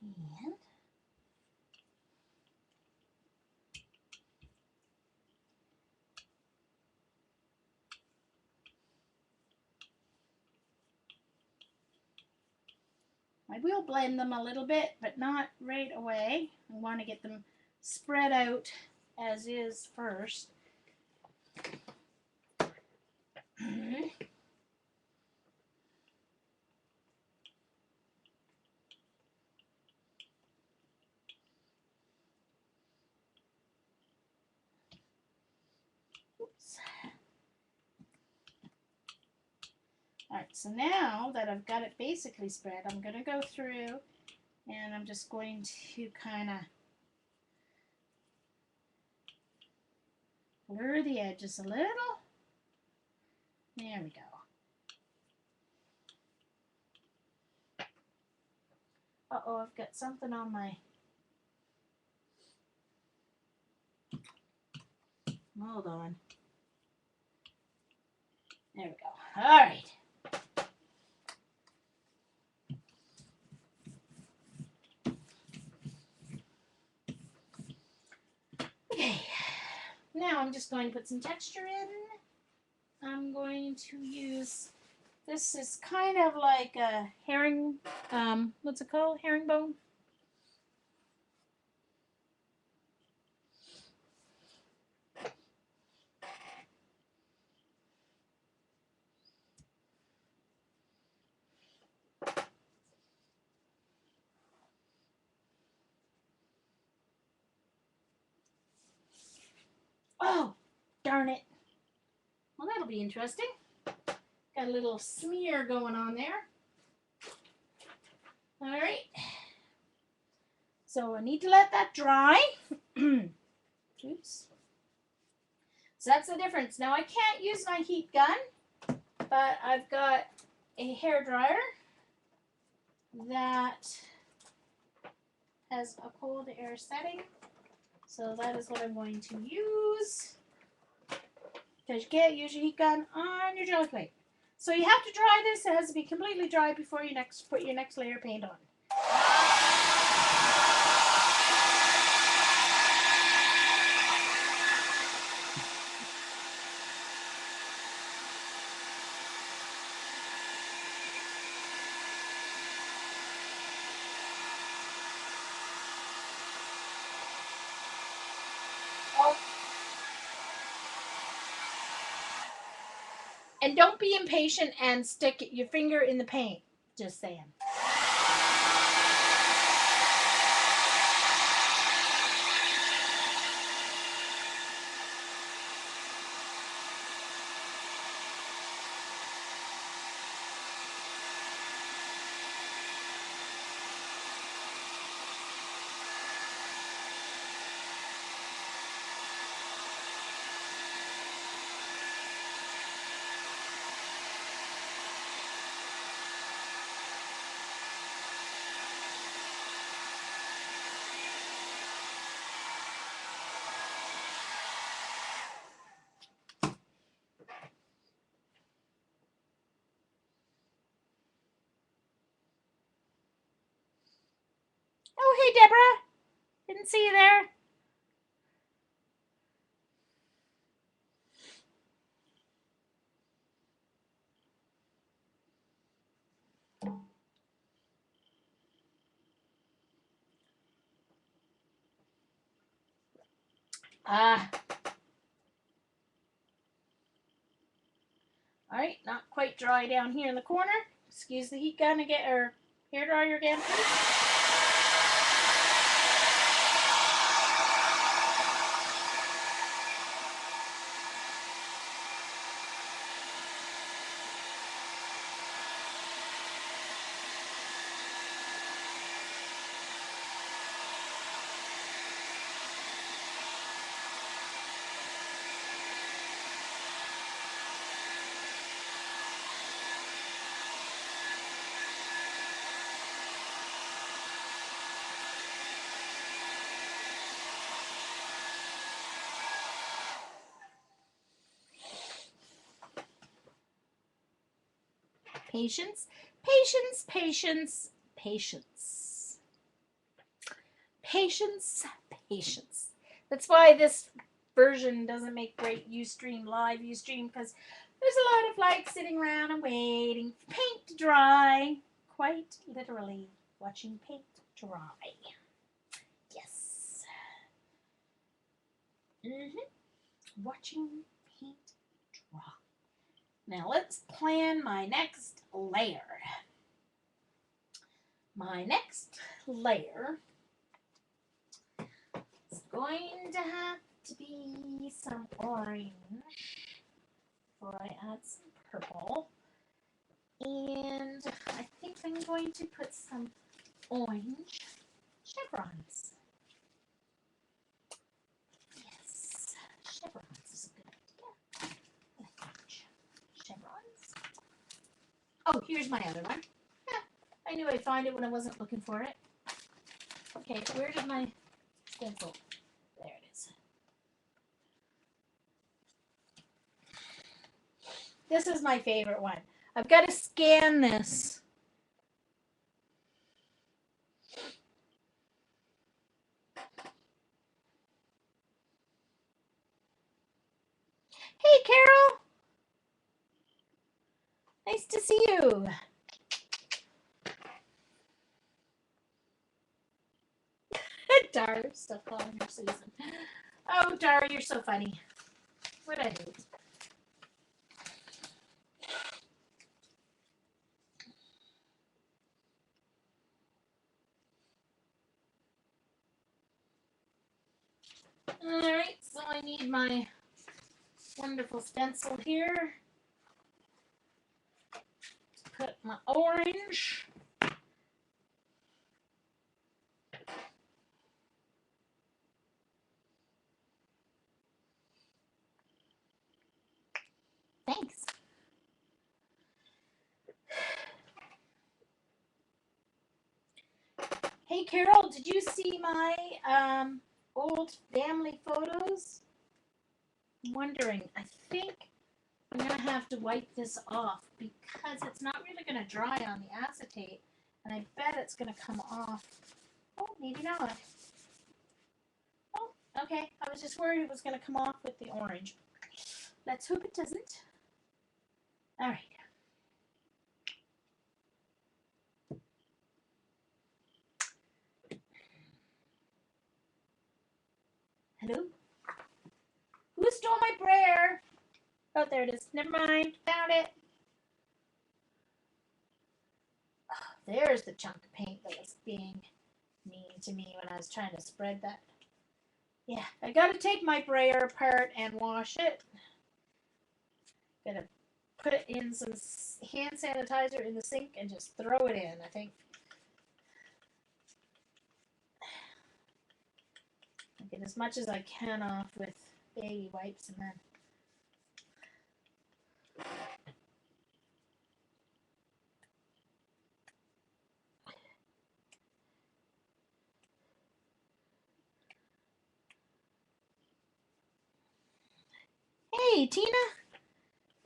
And I will blend them a little bit, but not right away. I want to get them spread out as is first. Oops. All right, so now that I've got it basically spread, I'm going to go through and I'm just going to kind of blur the edges a little. There we go. Uh-oh, I've got something on my... Hold on. There we go. All right. Okay. Now I'm just going to put some texture in. I'm going to use This is kind of like a herring, what's it called? Herringbone? Oh, darn it. Well, that'll be interesting. Got a little smear going on there. All right. So I need to let that dry. Oops. So that's the difference. Now I can't use my heat gun, but I've got a hair dryer that has a cold air setting. So that is what I'm going to use. Because you can't use your heat gun on your jelly plate. So you have to dry this. It has to be completely dry before you put your next layer of paint on. Oh. And don't be impatient and stick your finger in the paint. Just saying. Oh, hey, Deborah. Didn't see you there. All right, not quite dry down here in the corner. Excuse the heat gun again, or hair dryer again. Patience, patience, patience, patience. Patience, patience. That's why this version doesn't make great Ustream, live Ustream, because there's a lot of like sitting around and waiting for paint to dry. Quite literally watching paint dry. Yes. Watching paint dry. Now let's plan my next layer. My next layer is going to have to be some orange before I add some purple. And I think I'm going to put some orange chevrons. Yes, chevrons is a good idea. I like orange chevrons. Oh, here's my other one. I knew I'd find it when I wasn't looking for it. Okay, where did my stencil? There it is. This is my favorite one. I've got to scan this. Hey, Carol. Nice to see you. Dar, still calling her Susan. Oh, Dar, you're so funny. What I do? All right, so I need my wonderful stencil here. Put my orange. Thanks. Hey, Carol, did you see my old family photos? I'm wondering, I think I'm going to have to wipe this off because it's not really going to dry on the acetate, and I bet it's going to come off. Oh, maybe not. Oh, okay. I was just worried it was going to come off with the orange. Let's hope it doesn't. All right. Hello? Who stole my prayer? Oh, there it is. Never mind. Found it. Oh, there's the chunk of paint that was being mean to me when I was trying to spread that. Yeah, I gotta take my brayer apart and wash it. Gotta put it in some hand sanitizer in the sink and just throw it in, I think. I get as much as I can off with baby wipes and then hey, Tina.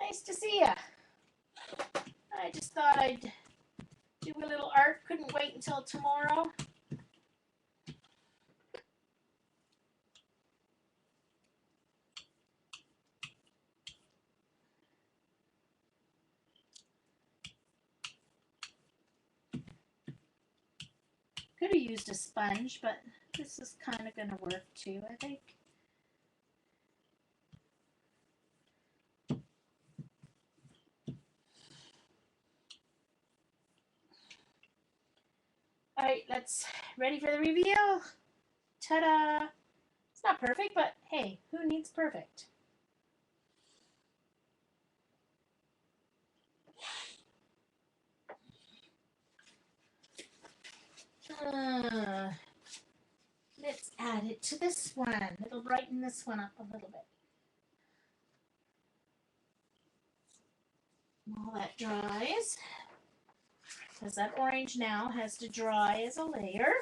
Nice to see ya. I just thought I'd do a little art. Couldn't wait until tomorrow. Could have used a sponge, but this is kind of going to work too, I think. All right, let's ready for the reveal. Ta-da! It's not perfect, but hey, who needs perfect? Let's add it to this one. It'll brighten this one up a little bit. While that dries, because that orange now has to dry as a layer.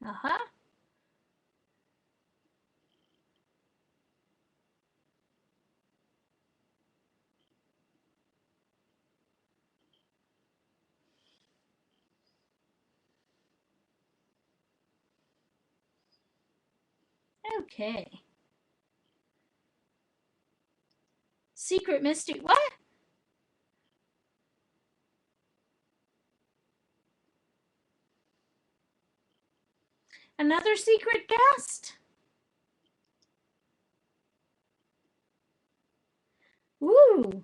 Uh-huh. Okay. Secret mystery. What? Another secret guest? Ooh.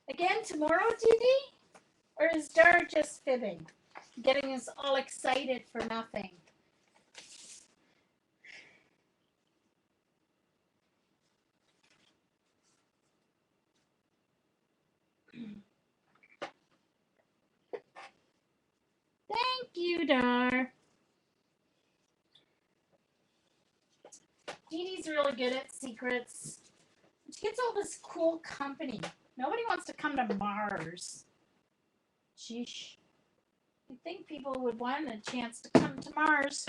Again tomorrow, TD? Or is Dar just fibbing? Getting us all excited for nothing. Thank you, Dar. Dee Dee's really good at secrets. She gets all this cool company. Nobody wants to come to Mars. Sheesh. You'd think people would want a chance to come to Mars.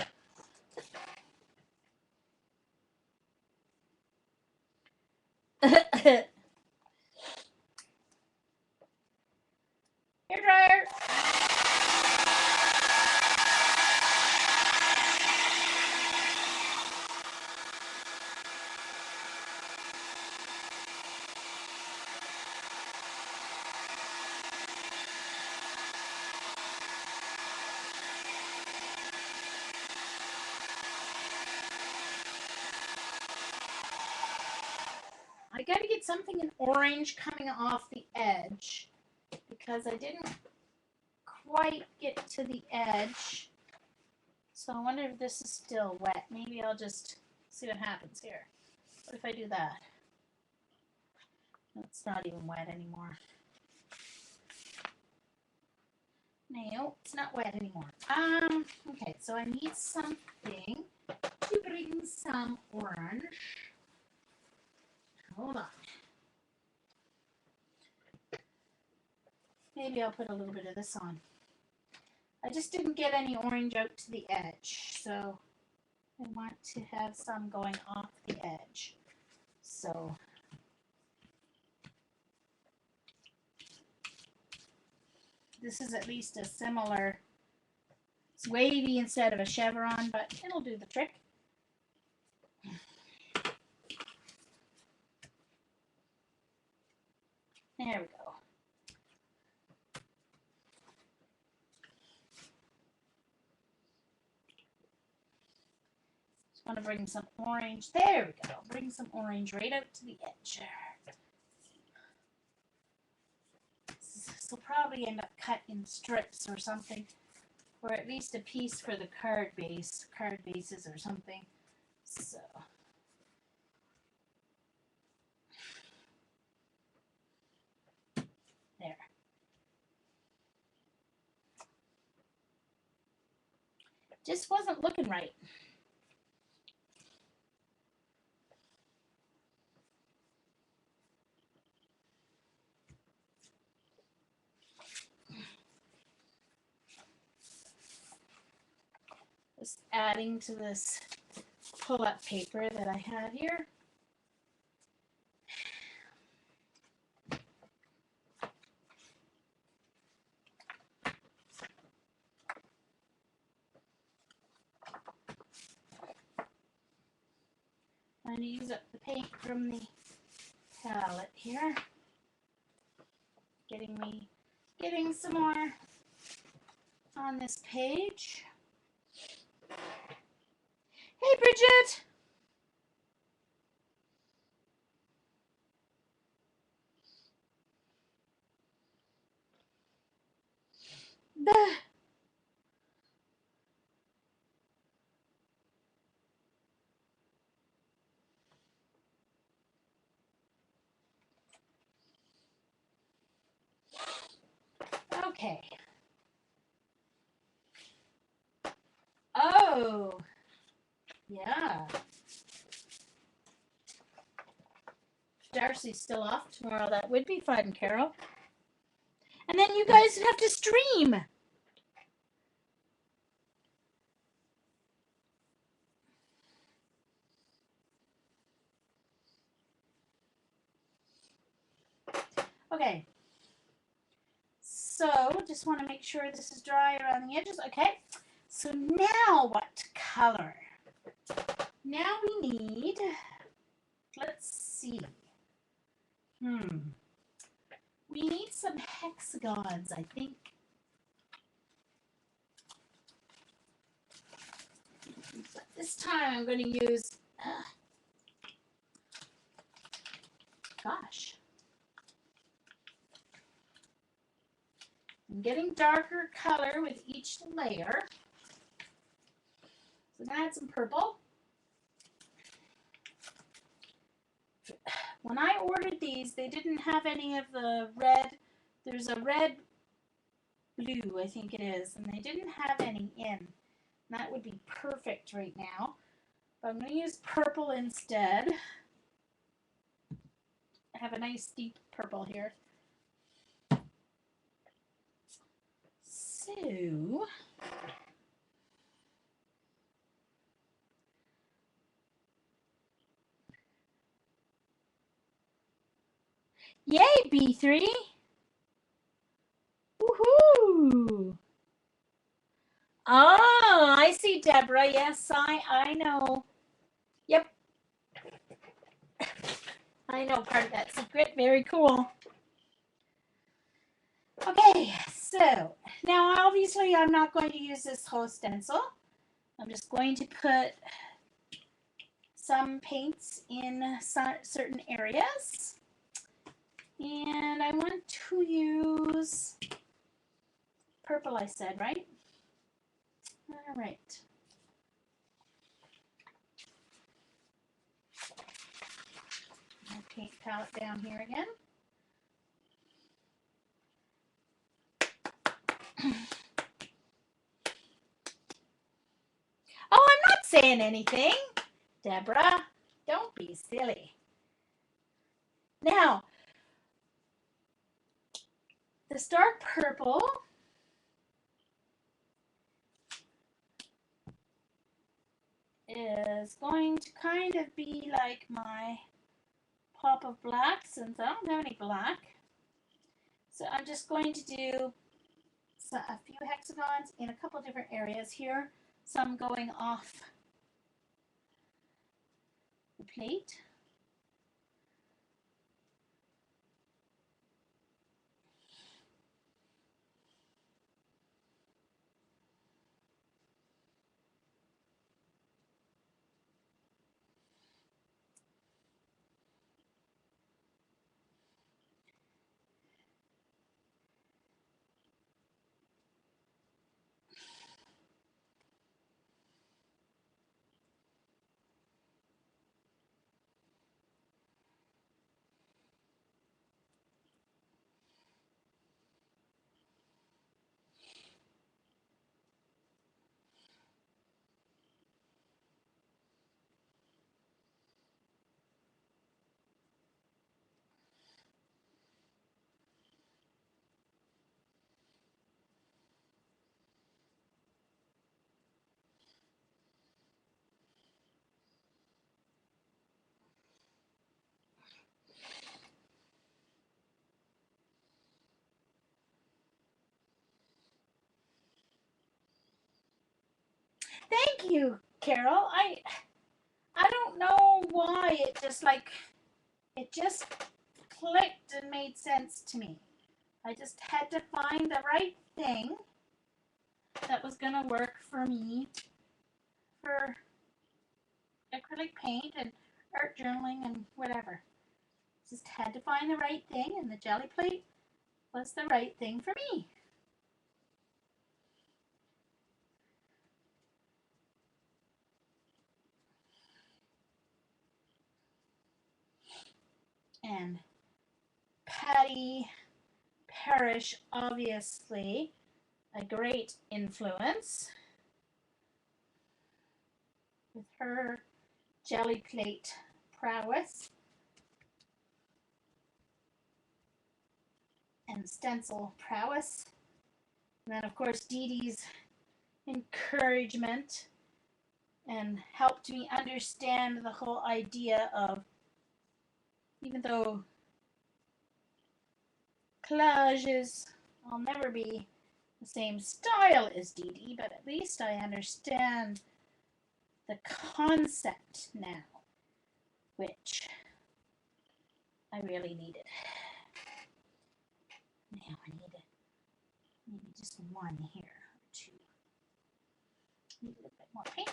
Hair dryer. I got to get something in orange coming off the edge because I didn't quite get to the edge. So I wonder if this is still wet. Maybe I'll just see what happens here. What if I do that? It's not even wet anymore. No, it's not wet anymore. Okay, so I need something to bring some orange. Hold on. Maybe I'll put a little bit of this on. I just didn't get any orange out to the edge, so I want to have some going off the edge. So this is at least a similar, it's wavy instead of a chevron, but it'll do the trick. There we go. Just want to bring some orange. There we go. Bring some orange right out to the edge. This will probably end up cut in strips or something, or at least a piece for the card bases or something. So. There. Just wasn't looking right. Just adding to this pull-up paper that I have here. I'm going to use up the paint from the palette here. Getting some more on this page. Hey, Bridget! Okay. Oh, yeah. Darcy's still off tomorrow. That would be fun, Carol. And then you guys would have to stream. Okay. So, just want to make sure this is dry around the edges. Okay. So now what color? Now we need, let's see. We need some hexagons, I think. But this time I'm going to use, gosh. I'm getting darker color with each layer. So I'm going to add some purple. When I ordered these, they didn't have any of the red. There's a red blue, I think it is, and they didn't have any in. That would be perfect right now. But I'm going to use purple instead. have a nice deep purple here. So, yay, B3. Woohoo! Oh, I see, Deborah. Yes, I know. Yep, I know part of that secret. Very cool. Okay, so now obviously I'm not going to use this whole stencil. I'm just going to put some paints in certain areas. And I want to use purple, I said, right? All right. My paint palette down here again. Oh, I'm not saying anything. Deborah, don't be silly. Now, this dark purple is going to kind of be like my pop of black, since I don't have any black. So I'm just going to do a few hexagons in a couple different areas here. Some going off the plate. Thank you, Carol. I don't know why it just clicked and made sense to me. I just had to find the right thing that was going to work for me for acrylic paint and art journaling and whatever. Just had to find the right thing, and the jelly plate was the right thing for me. And Patty Parrish, obviously, a great influence with her jelly plate prowess and stencil prowess. And then, of course, Dee Dee's encouragement and helped me understand the whole idea of, even though collages, I'll never be the same style as Dee Dee, but at least I understand the concept now, which I really needed. Now I need maybe just one here or two. Need a little bit more paint.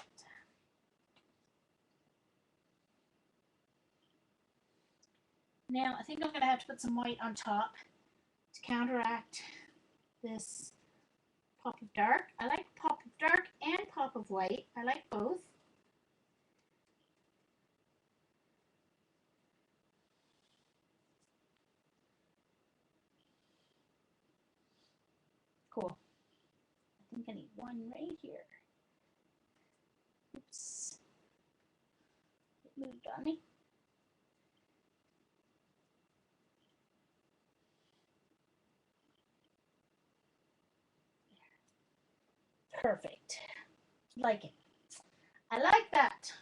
Now I think I'm going to have to put some white on top to counteract this pop of dark. I like pop of dark and pop of white. I like both. Cool. I think I need one right here. Oops. It moved on me. perfect. Like it. I like that.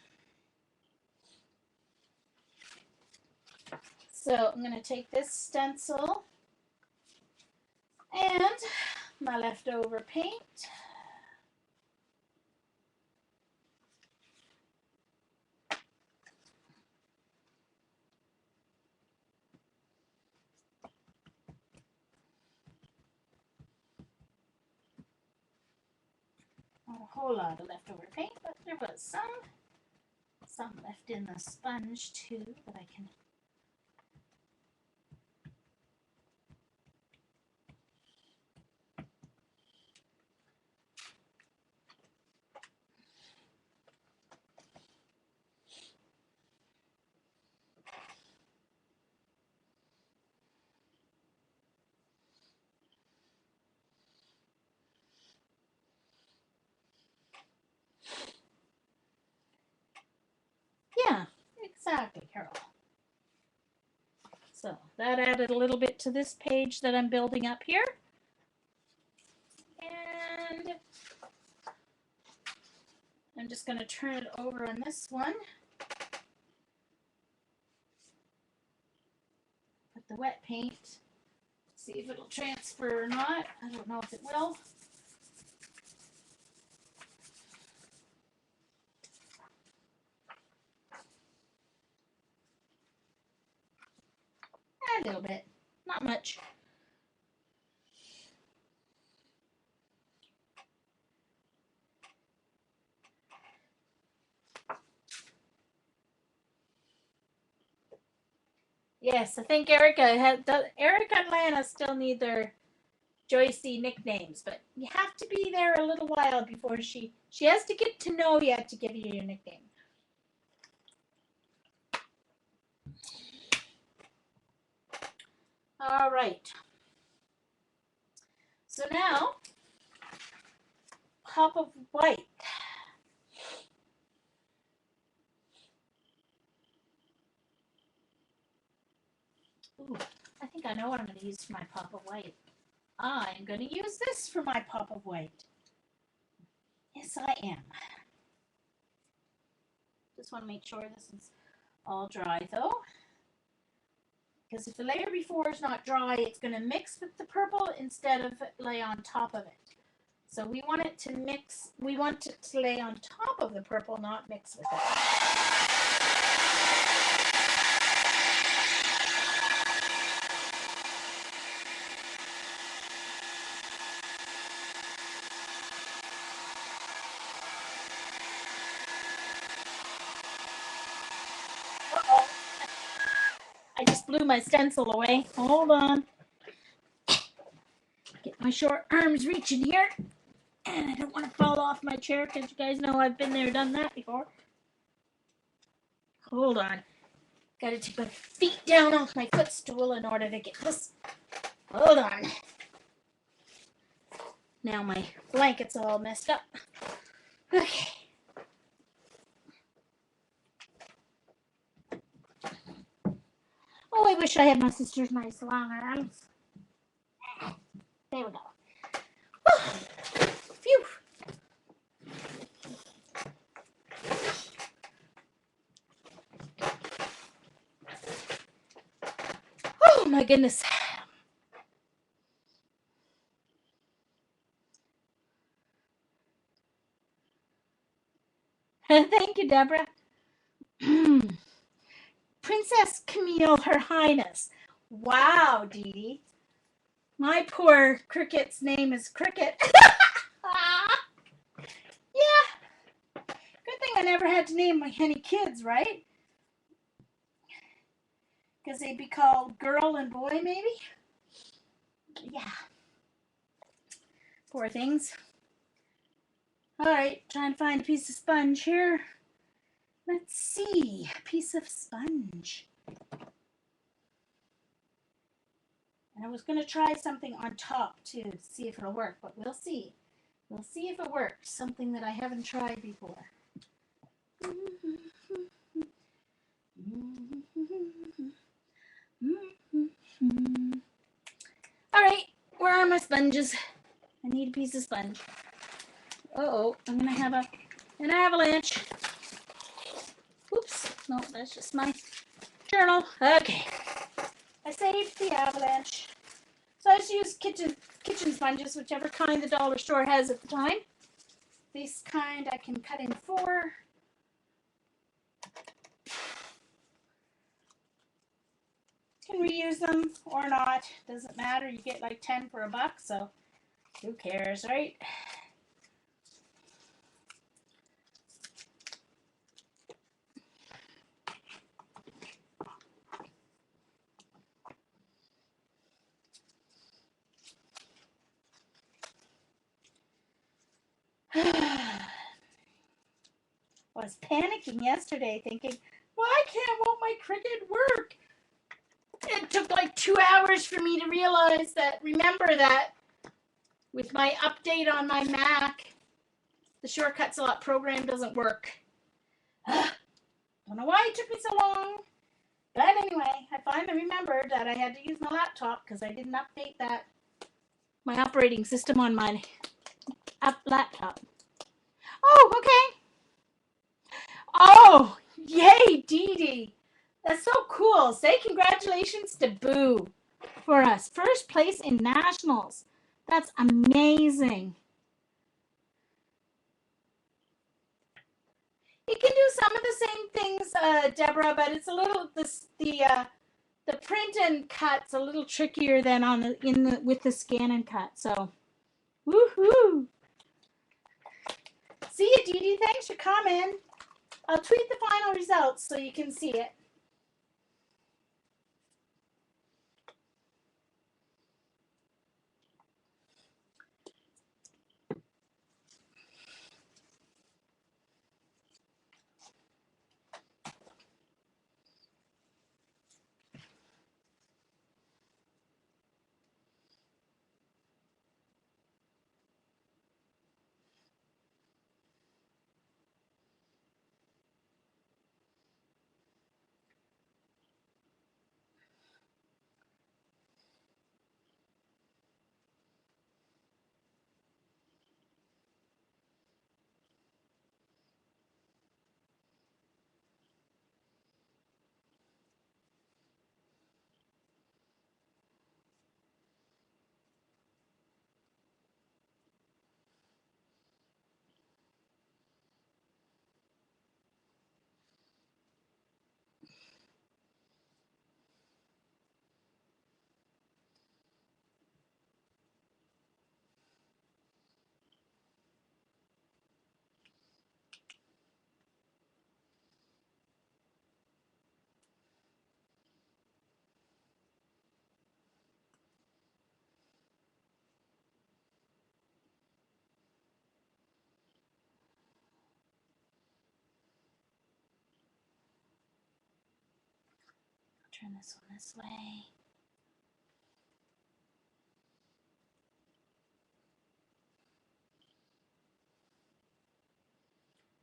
So I'm going to take this stencil and my leftover paint. Not a whole lot of leftover paint, but there was some left in the sponge too that I can. Yeah, exactly, Carol. So that added a little bit to this page that I'm building up here. And I'm just going to turn it over on this one. Put the wet paint. See if it'll transfer or not. I don't know if it will. A little bit, not much. Yes, I think Erica and Lana still need their Joycey nicknames, but you have to be there a little while before she has to get to know you to give you your nickname. All right. So now, pop of white. Ooh, I think I know what I'm going to use for my pop of white. I'm going to use this for my pop of white. Yes, I am. Just want to make sure this is all dry though. Because if the layer before is not dry, it's going to mix with the purple instead of lay on top of it. So we want it to mix, we want it to lay on top of the purple, not mix with it. Uh-oh. I just blew my stencil away. Hold on. Get my short arms reaching here. And I don't want to fall off my chair because you guys know I've been there, done that before. Hold on. Got to take my feet down off my footstool in order to get this. Hold on. Now my blanket's all messed up. Okay. Oh, I wish I had my sister's nice long arms. There we go. Oh, phew. Oh my goodness. Thank you, Deborah. Princess Camille, Her Highness. Wow, Dee Dee. My poor cricket's name is Cricket. Yeah. Good thing I never had to name any kids, right? Because they'd be called girl and boy, maybe? Yeah. Poor things. All right, trying to find a piece of sponge here. Let's see, a piece of sponge. And I was going to try something on top too, see if it'll work, but we'll see. We'll see if it works, something that I haven't tried before. All right, where are my sponges? I need a piece of sponge. Uh-oh, I'm gonna have an avalanche. Oops, no, that's just my journal. Okay, I saved the avalanche. So I just use kitchen sponges, whichever kind the dollar store has at the time. This kind I can cut in 4. You can reuse them or not, doesn't matter. You get like 10 for $1, so who cares, right? I was panicking yesterday thinking, why won't my Cricut work? It took like 2 hours for me to realize that, remember that with my update on my Mac, the Shortcuts a Lot program doesn't work. Don't know why it took me so long. But anyway, I finally remembered that I had to use my laptop because I didn't update my operating system on my laptop. Oh, okay. Oh, yay, Dee Dee. That's so cool. Say congratulations to Boo for us. First place in nationals. That's amazing. You can do some of the same things, Deborah, but it's a little the print and cut's a little trickier than with the scan and cut. So, woohoo! See you, Dee Dee. Thanks for coming. I'll tweet the final results so you can see it. Turn this one this way.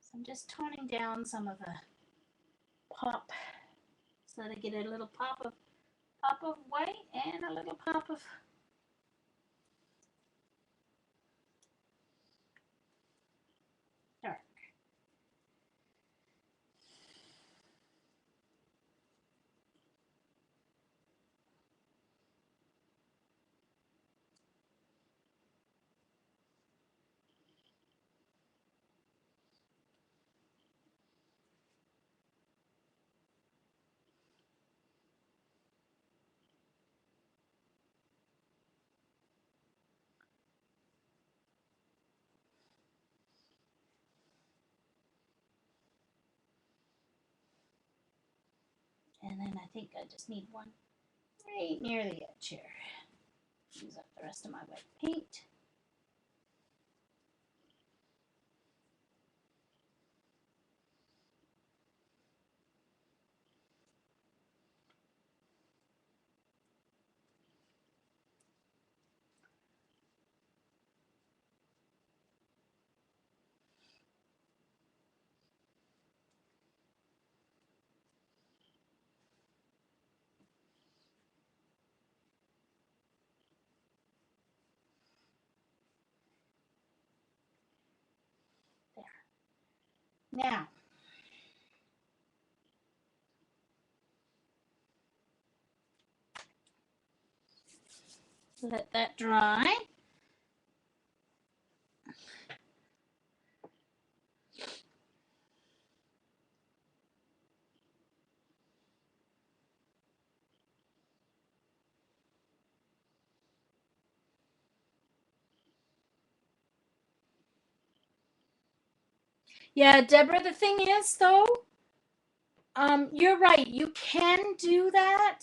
So I'm just toning down some of the pop so that I get a little pop of white and a little pop of dark. And then I think I just need one right near the edge here. Use up the rest of my white paint. Now, let that dry. Yeah, Deborah, the thing is, though, you're right. You can do that,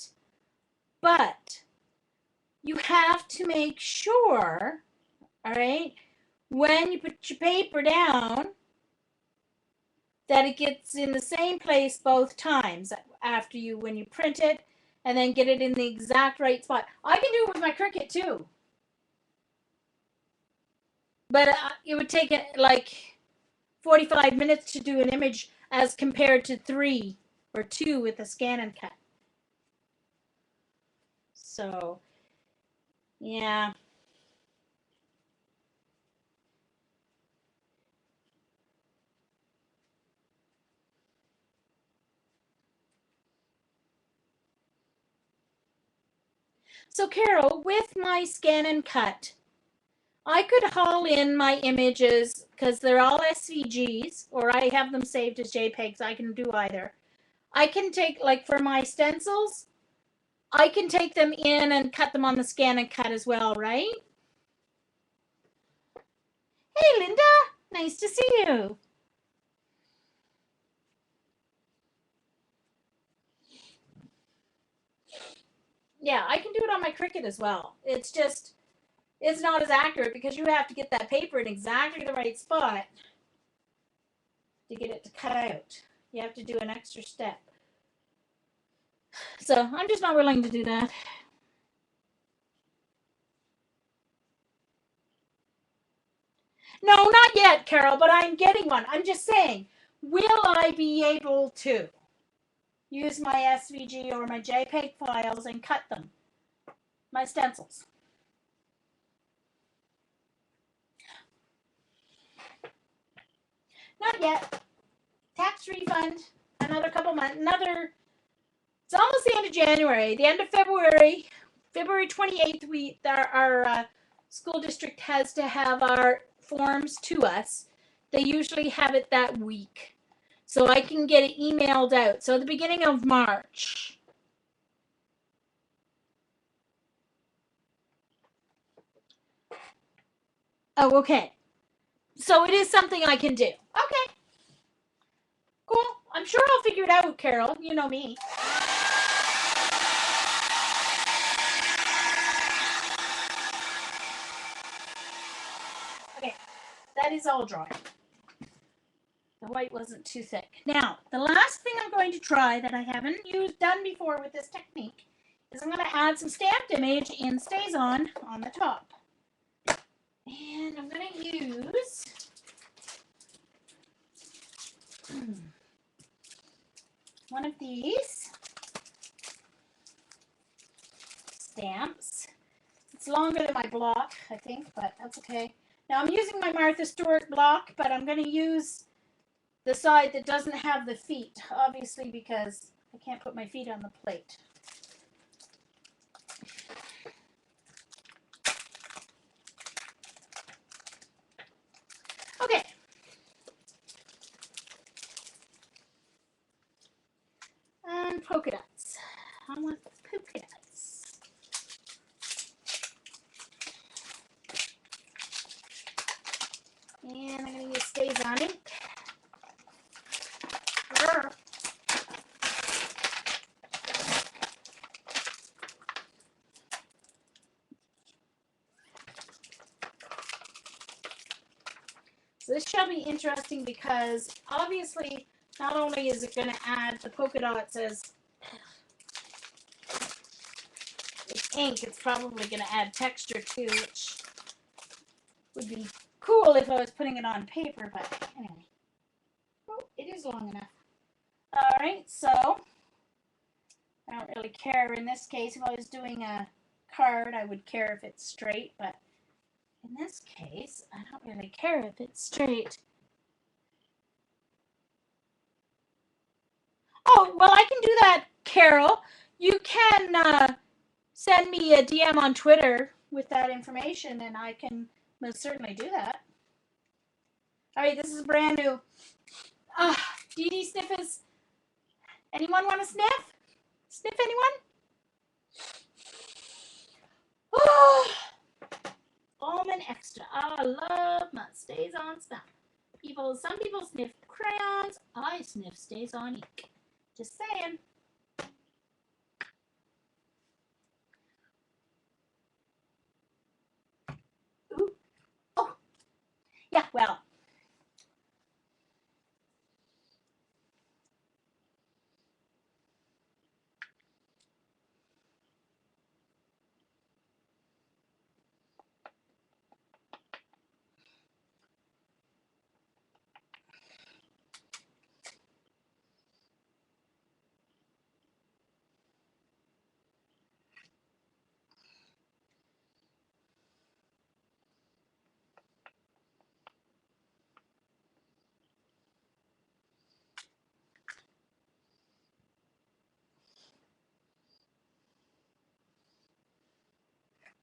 but you have to make sure, all right, when you put your paper down, that it gets in the same place both times after you, when you print it, and then get it in the exact right spot. I can do it with my Cricut too, but it would take like 45 minutes to do an image as compared to 3 or 2 with a scan and cut. So, yeah. So, Carol, with my scan and cut, I could haul in my images because they're all SVGs, or I have them saved as JPEGs. I can do either. I can take, like for my stencils, I can take them in and cut them on the scan and cut as well, right? Hey, Linda. Nice to see you. Yeah, I can do it on my Cricut as well. It's just, it's not as accurate because you have to get that paper in exactly the right spot to get it to cut out. You have to do an extra step. So I'm just not willing to do that. No, not yet, Carol, but I'm getting one. I'm just saying, will I be able to use my SVG or my JPEG files and cut them? My stencils. Not yet. Tax refund. Another couple months. It's almost the end of January. The end of February. February 28th, our school district has to have our forms to us. They usually have it that week. So I can get it emailed out. So the beginning of March. Oh, okay. So it is something I can do. Okay, cool. I'm sure I'll figure it out, Carol. You know me. Okay, that is all dry. The white wasn't too thick. Now, the last thing I'm going to try that I haven't done before with this technique is I'm going to add some stamped image in Stays On the top. And I'm going to use one of these stamps. It's longer than my block, I think, but that's okay. Now I'm using my Martha Stewart block, but I'm going to use the side that doesn't have the feet, obviously, because I can't put my feet on the plate. Okay. And polka dots. I want polka dots. And I'm going to use Stays On ink. So this shall be interesting because obviously not only is it going to add the polka dots as ink, it's probably going to add texture too, which would be cool if I was putting it on paper, but anyway. Oh, it is long enough. All right, so I don't really care in this case. If I was doing a card, I would care if it's straight, but in this case, I don't really care if it's straight. Oh, well, I can do that, Carol. You can send me a DM on Twitter with that information, and I can most certainly do that. All right, this is brand new. Dee Dee sniffers. Anyone want to sniff? Sniff anyone? Oh, almond extra. I love my Stays On stuff. Some people sniff crayons. I sniff Stays On ink. Just saying. Ooh. Oh, yeah, well.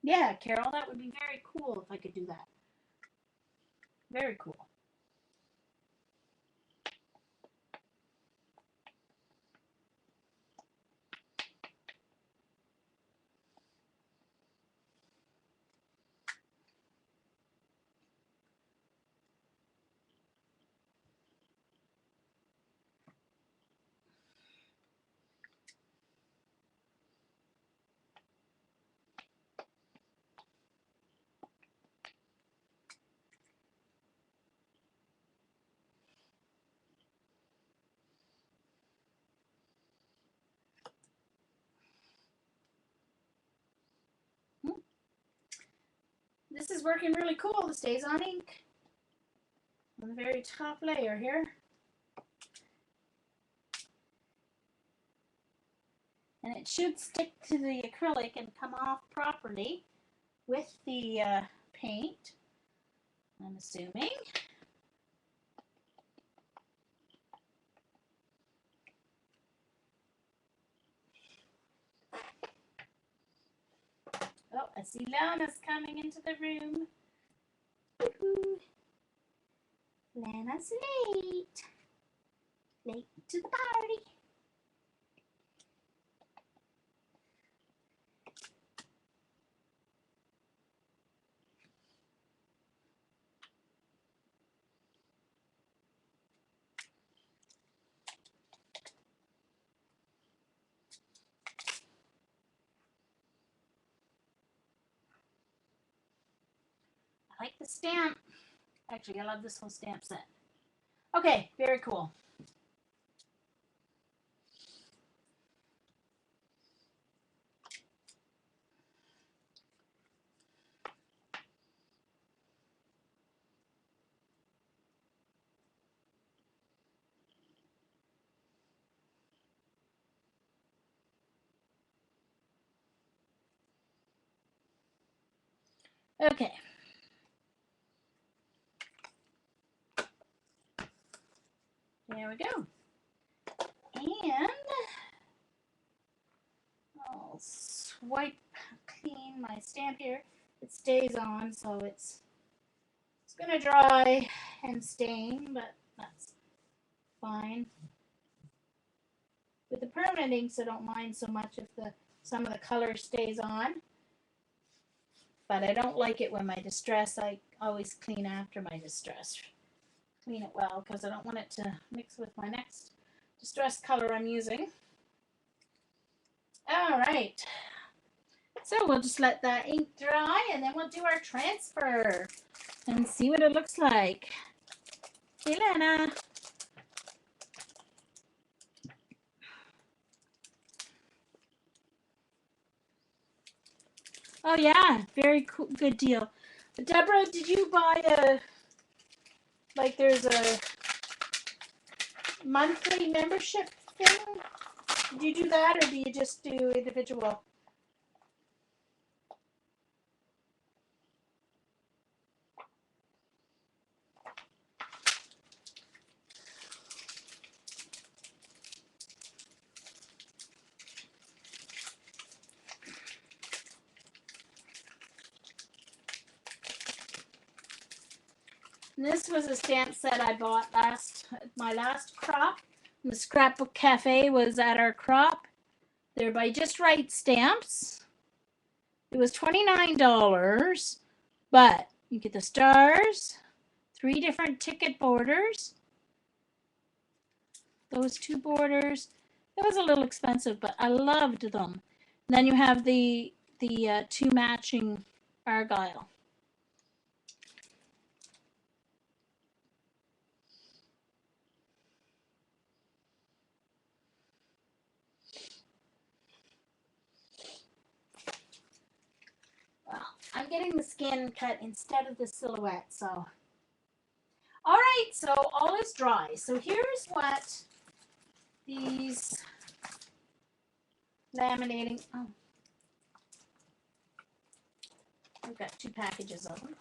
Yeah, Carol, that would be very cool if I could do that. Very cool. This is working really cool. The Stays On ink on the very top layer here. And it should stick to the acrylic and come off properly with the paint, I'm assuming. Oh, I see Lana's coming into the room. Woo-hoo. Lana's late. Late to the party. I like the stamp. Actually, I love this whole stamp set. Okay, very cool. Okay. There we go. And I'll swipe clean my stamp here. It stays on, so it's gonna dry and stain, but that's fine. With the permanent inks, I don't mind so much if some of the color stays on. But I don't like it when my distress, I always clean after my distress. Clean it well because I don't want it to mix with my next distress color I'm using. All right. So we'll just let that ink dry and then we'll do our transfer and see what it looks like. Hey, Lana. Oh yeah, very cool, good deal. Deborah, did you buy there's a monthly membership thing? Do you do that or do you just do individual? And this was a stamp set I bought my last crop. The Scrapbook Cafe was at our crop. They're by Just Right Stamps. It was $29, but you get the stars, 3 different ticket borders, those 2 borders. It was a little expensive, but I loved them. And then you have the 2 matching argyle. Well, I'm getting the skin cut instead of the silhouette, so. All right, so all is dry. So here's what these laminating, oh, I've got 2 packages of them.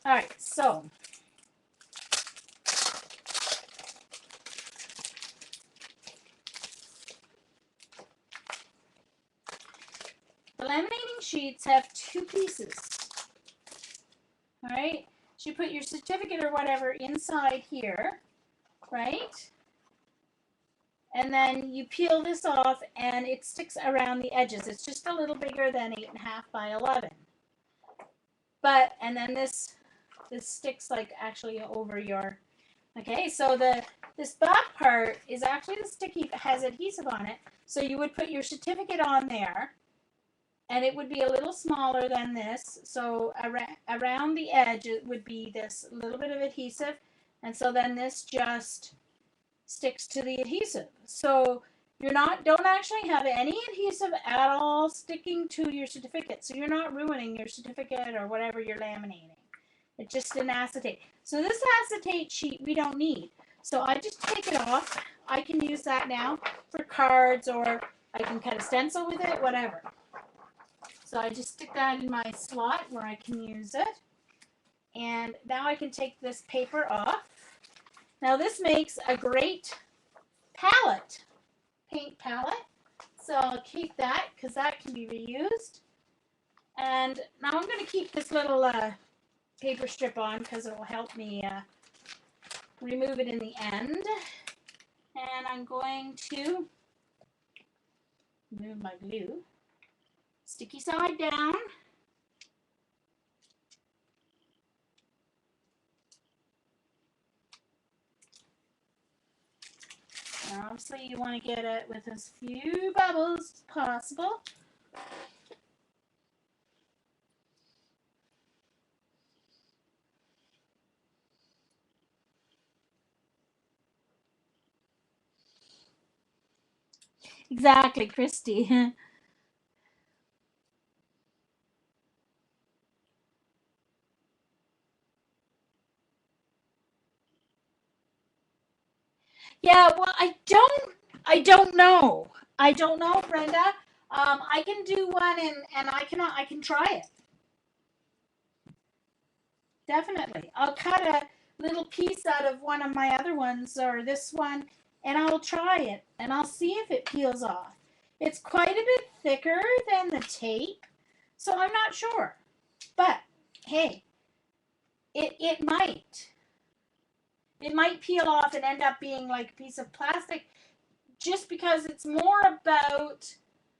All right, so the laminating sheets have 2 pieces. All right, so you put your certificate or whatever inside here, right? And then you peel this off and it sticks around the edges. It's just a little bigger than 8.5 by 11. But, and then this sticks like actually over your, okay, so this back part is actually the sticky, has adhesive on it. So you would put your certificate on there and it would be a little smaller than this. So around the edge it would be this little bit of adhesive. And so then this just sticks to the adhesive. So you're don't actually have any adhesive at all sticking to your certificate. So you're not ruining your certificate or whatever you're laminating. It's just an acetate. So this acetate sheet we don't need. So I just take it off. I can use that now for cards, or I can cut a stencil with it, whatever. So I just stick that in my slot where I can use it. And now I can take this paper off. Now this makes a great palette, paint palette. So I'll keep that because that can be reused. And now I'm going to keep this little paper strip on because it will help me remove it in the end. And I'm going to move my glue. Sticky side down. And obviously you want to get it with as few bubbles as possible. Exactly, Christy. Yeah, well, I don't know. I don't know, Brenda. I can do one and I can try it. Definitely. I'll cut a little piece out of one of my other ones or this one and I'll try it and I'll see if it peels off. It's quite a bit thicker than the tape, so I'm not sure. But hey, it might. It might peel off and end up being like a piece of plastic, just because it's more about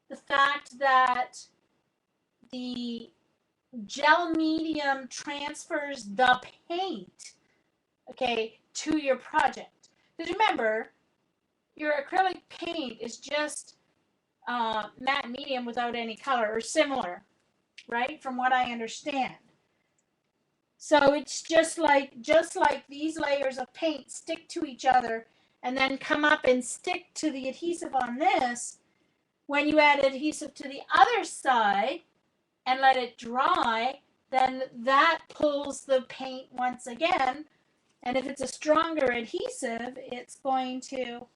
the fact that the gel medium transfers the paint, okay, to your project. Because remember, your acrylic paint is just matte medium without any color, or similar, right? From what I understand. So it's just like these layers of paint stick to each other and then come up and stick to the adhesive on this. When you add adhesive to the other side and let it dry, then that pulls the paint once again. And if it's a stronger adhesive, it's going to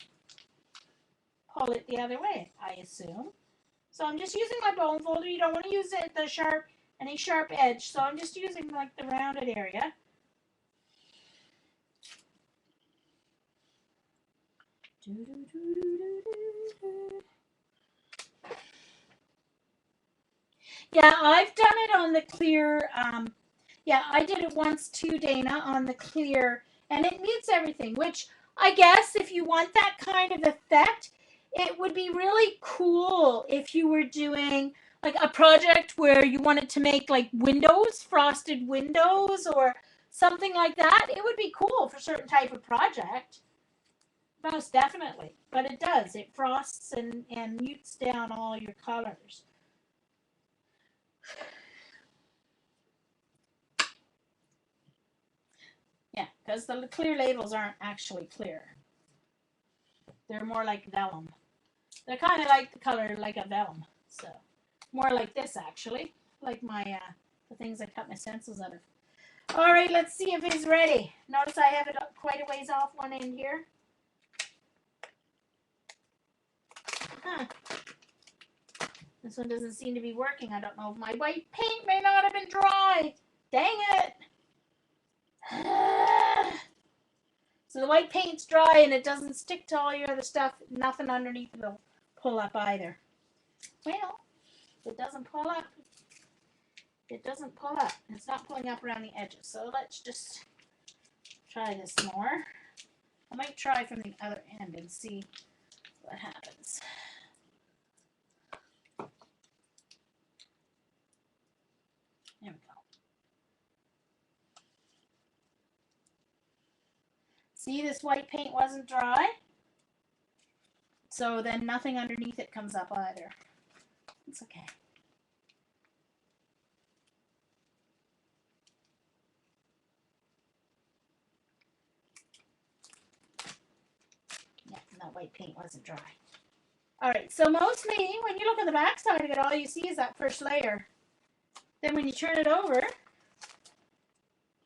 pull it the other way, I assume. So I'm just using my bone folder. You don't want to use it any sharp edge. So I'm just using like the rounded area. Yeah, I've done it on the clear. Yeah, I did it once too, Dana, on the clear, and it mutes everything, which I guess if you want that kind of effect, it would be really cool if you were doing like a project where you wanted to make like windows, frosted windows, or something like that. It would be cool for a certain type of project. Most definitely. But it does. It frosts and mutes down all your colors. Yeah, because the clear labels aren't actually clear. They're more like vellum. They're kind of like the color like a vellum. So more like this actually. Like my the things I cut my stencils out of. All right, let's see if he's ready. Notice I have it up quite a ways off one end here. Huh. This one doesn't seem to be working. I don't know if my white paint may not have been dry. Dang it. So the white paint's dry and it doesn't stick to all your other stuff. Nothing underneath will pull up either. Well, it doesn't pull up. It doesn't pull up. It's not pulling up around the edges. So let's just try this more. I might try from the other end and see what happens. There we go. See, this white paint wasn't dry. So then nothing underneath it comes up either. It's okay. Yeah, that white paint wasn't dry. All right, so mostly when you look on the back side of it, all you see is that first layer. Then when you turn it over,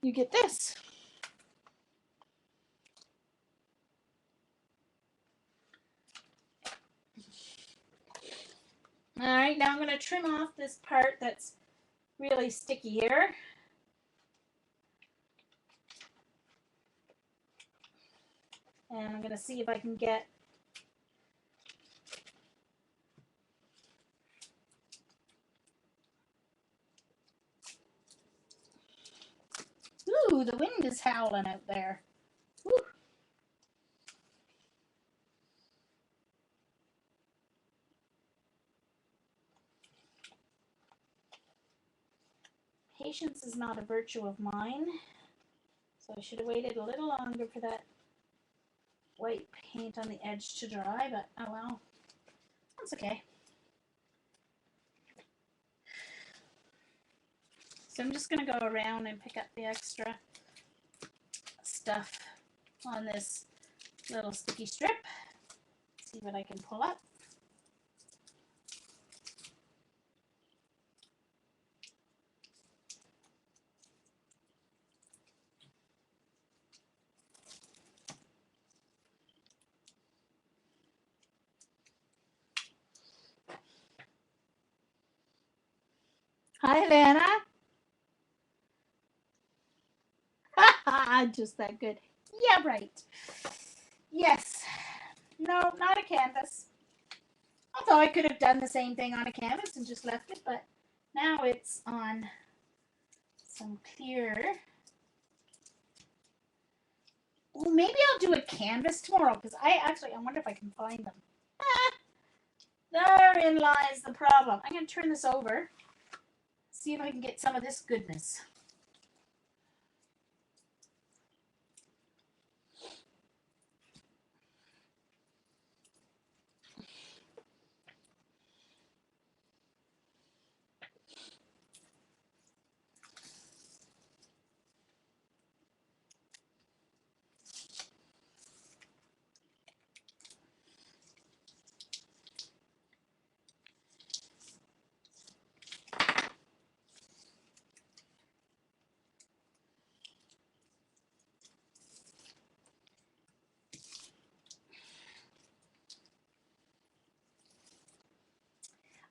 you get this. All right, now I'm going to trim off this part that's really sticky here. And I'm going to see if I can get Ooh, the wind is howling out there. Ooh. Patience is not a virtue of mine. So I should have waited a little longer for that white paint on the edge to dry, but oh well. That's okay. So I'm just going to go around and pick up the extra stuff on this little sticky strip. See what I can pull up. Hi, Lana. Just that good. Yeah, right. Yes. No, not a canvas. Although I could have done the same thing on a canvas and just left it, but now it's on some clear. Well, maybe I'll do a canvas tomorrow because I wonder if I can find them. Ah, therein lies the problem. I'm going to turn this over, see if I can get some of this goodness.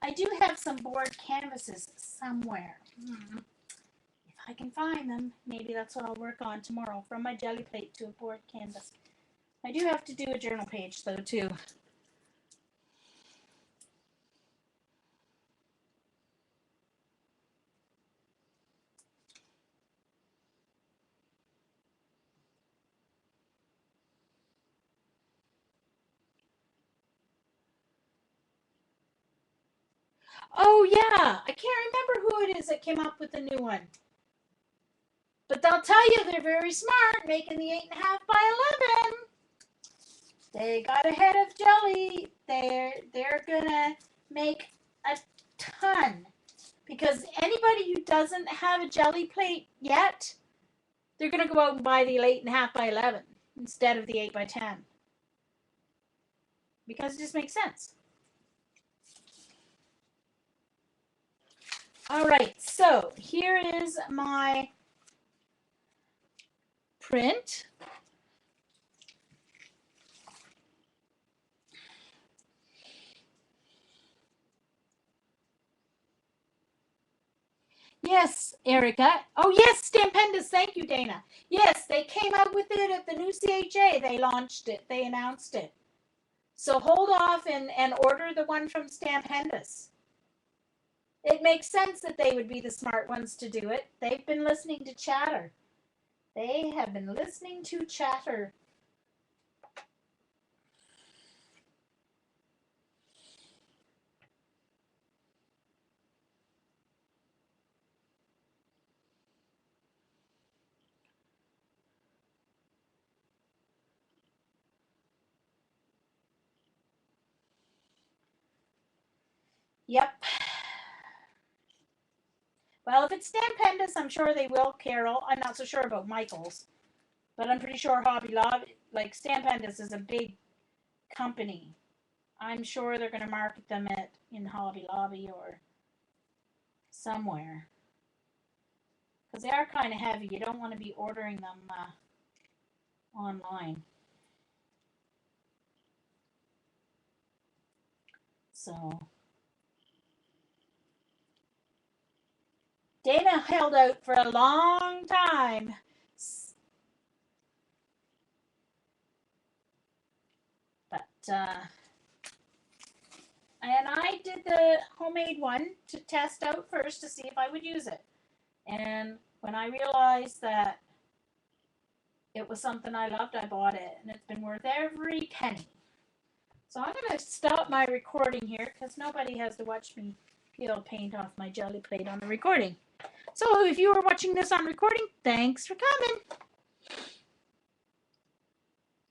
I do have some board canvases somewhere. If I can find them, maybe that's what I'll work on tomorrow, from my jelly plate to a board canvas. I do have to do a journal page though too. Oh yeah, I can't remember who it is that came up with the new one. But they'll tell you they're very smart, making the 8.5 by 11. They got ahead of Gelli. They're gonna make a ton, because anybody who doesn't have a Gelli plate yet, they're gonna go out and buy the 8.5 by 11 instead of the 8 by 10, because it just makes sense. All right, so here is my print. Yes, Erica. Oh, yes, Stampendous. Thank you, Dana. Yes, they came out with it at the new CHA. They launched it. They announced it. So hold off and order the one from Stampendous. It makes sense that they would be the smart ones to do it. They've been listening to chatter. They have been listening to chatter. Yep. Well, if it's Stampendous, I'm sure they will, Carol. I'm not so sure about Michael's, but I'm pretty sure Hobby Lobby, like Stampendous, is a big company. I'm sure they're going to market them in Hobby Lobby or somewhere, because they are kind of heavy. You don't want to be ordering them online. So Dana held out for a long time. But and I did the homemade one to test out first to see if I would use it. And when I realized that it was something I loved, I bought it, and it's been worth every penny. So I'm going to stop my recording here because nobody has to watch me peel paint off my Gelli plate on the recording. So if you were watching this on recording, thanks for coming.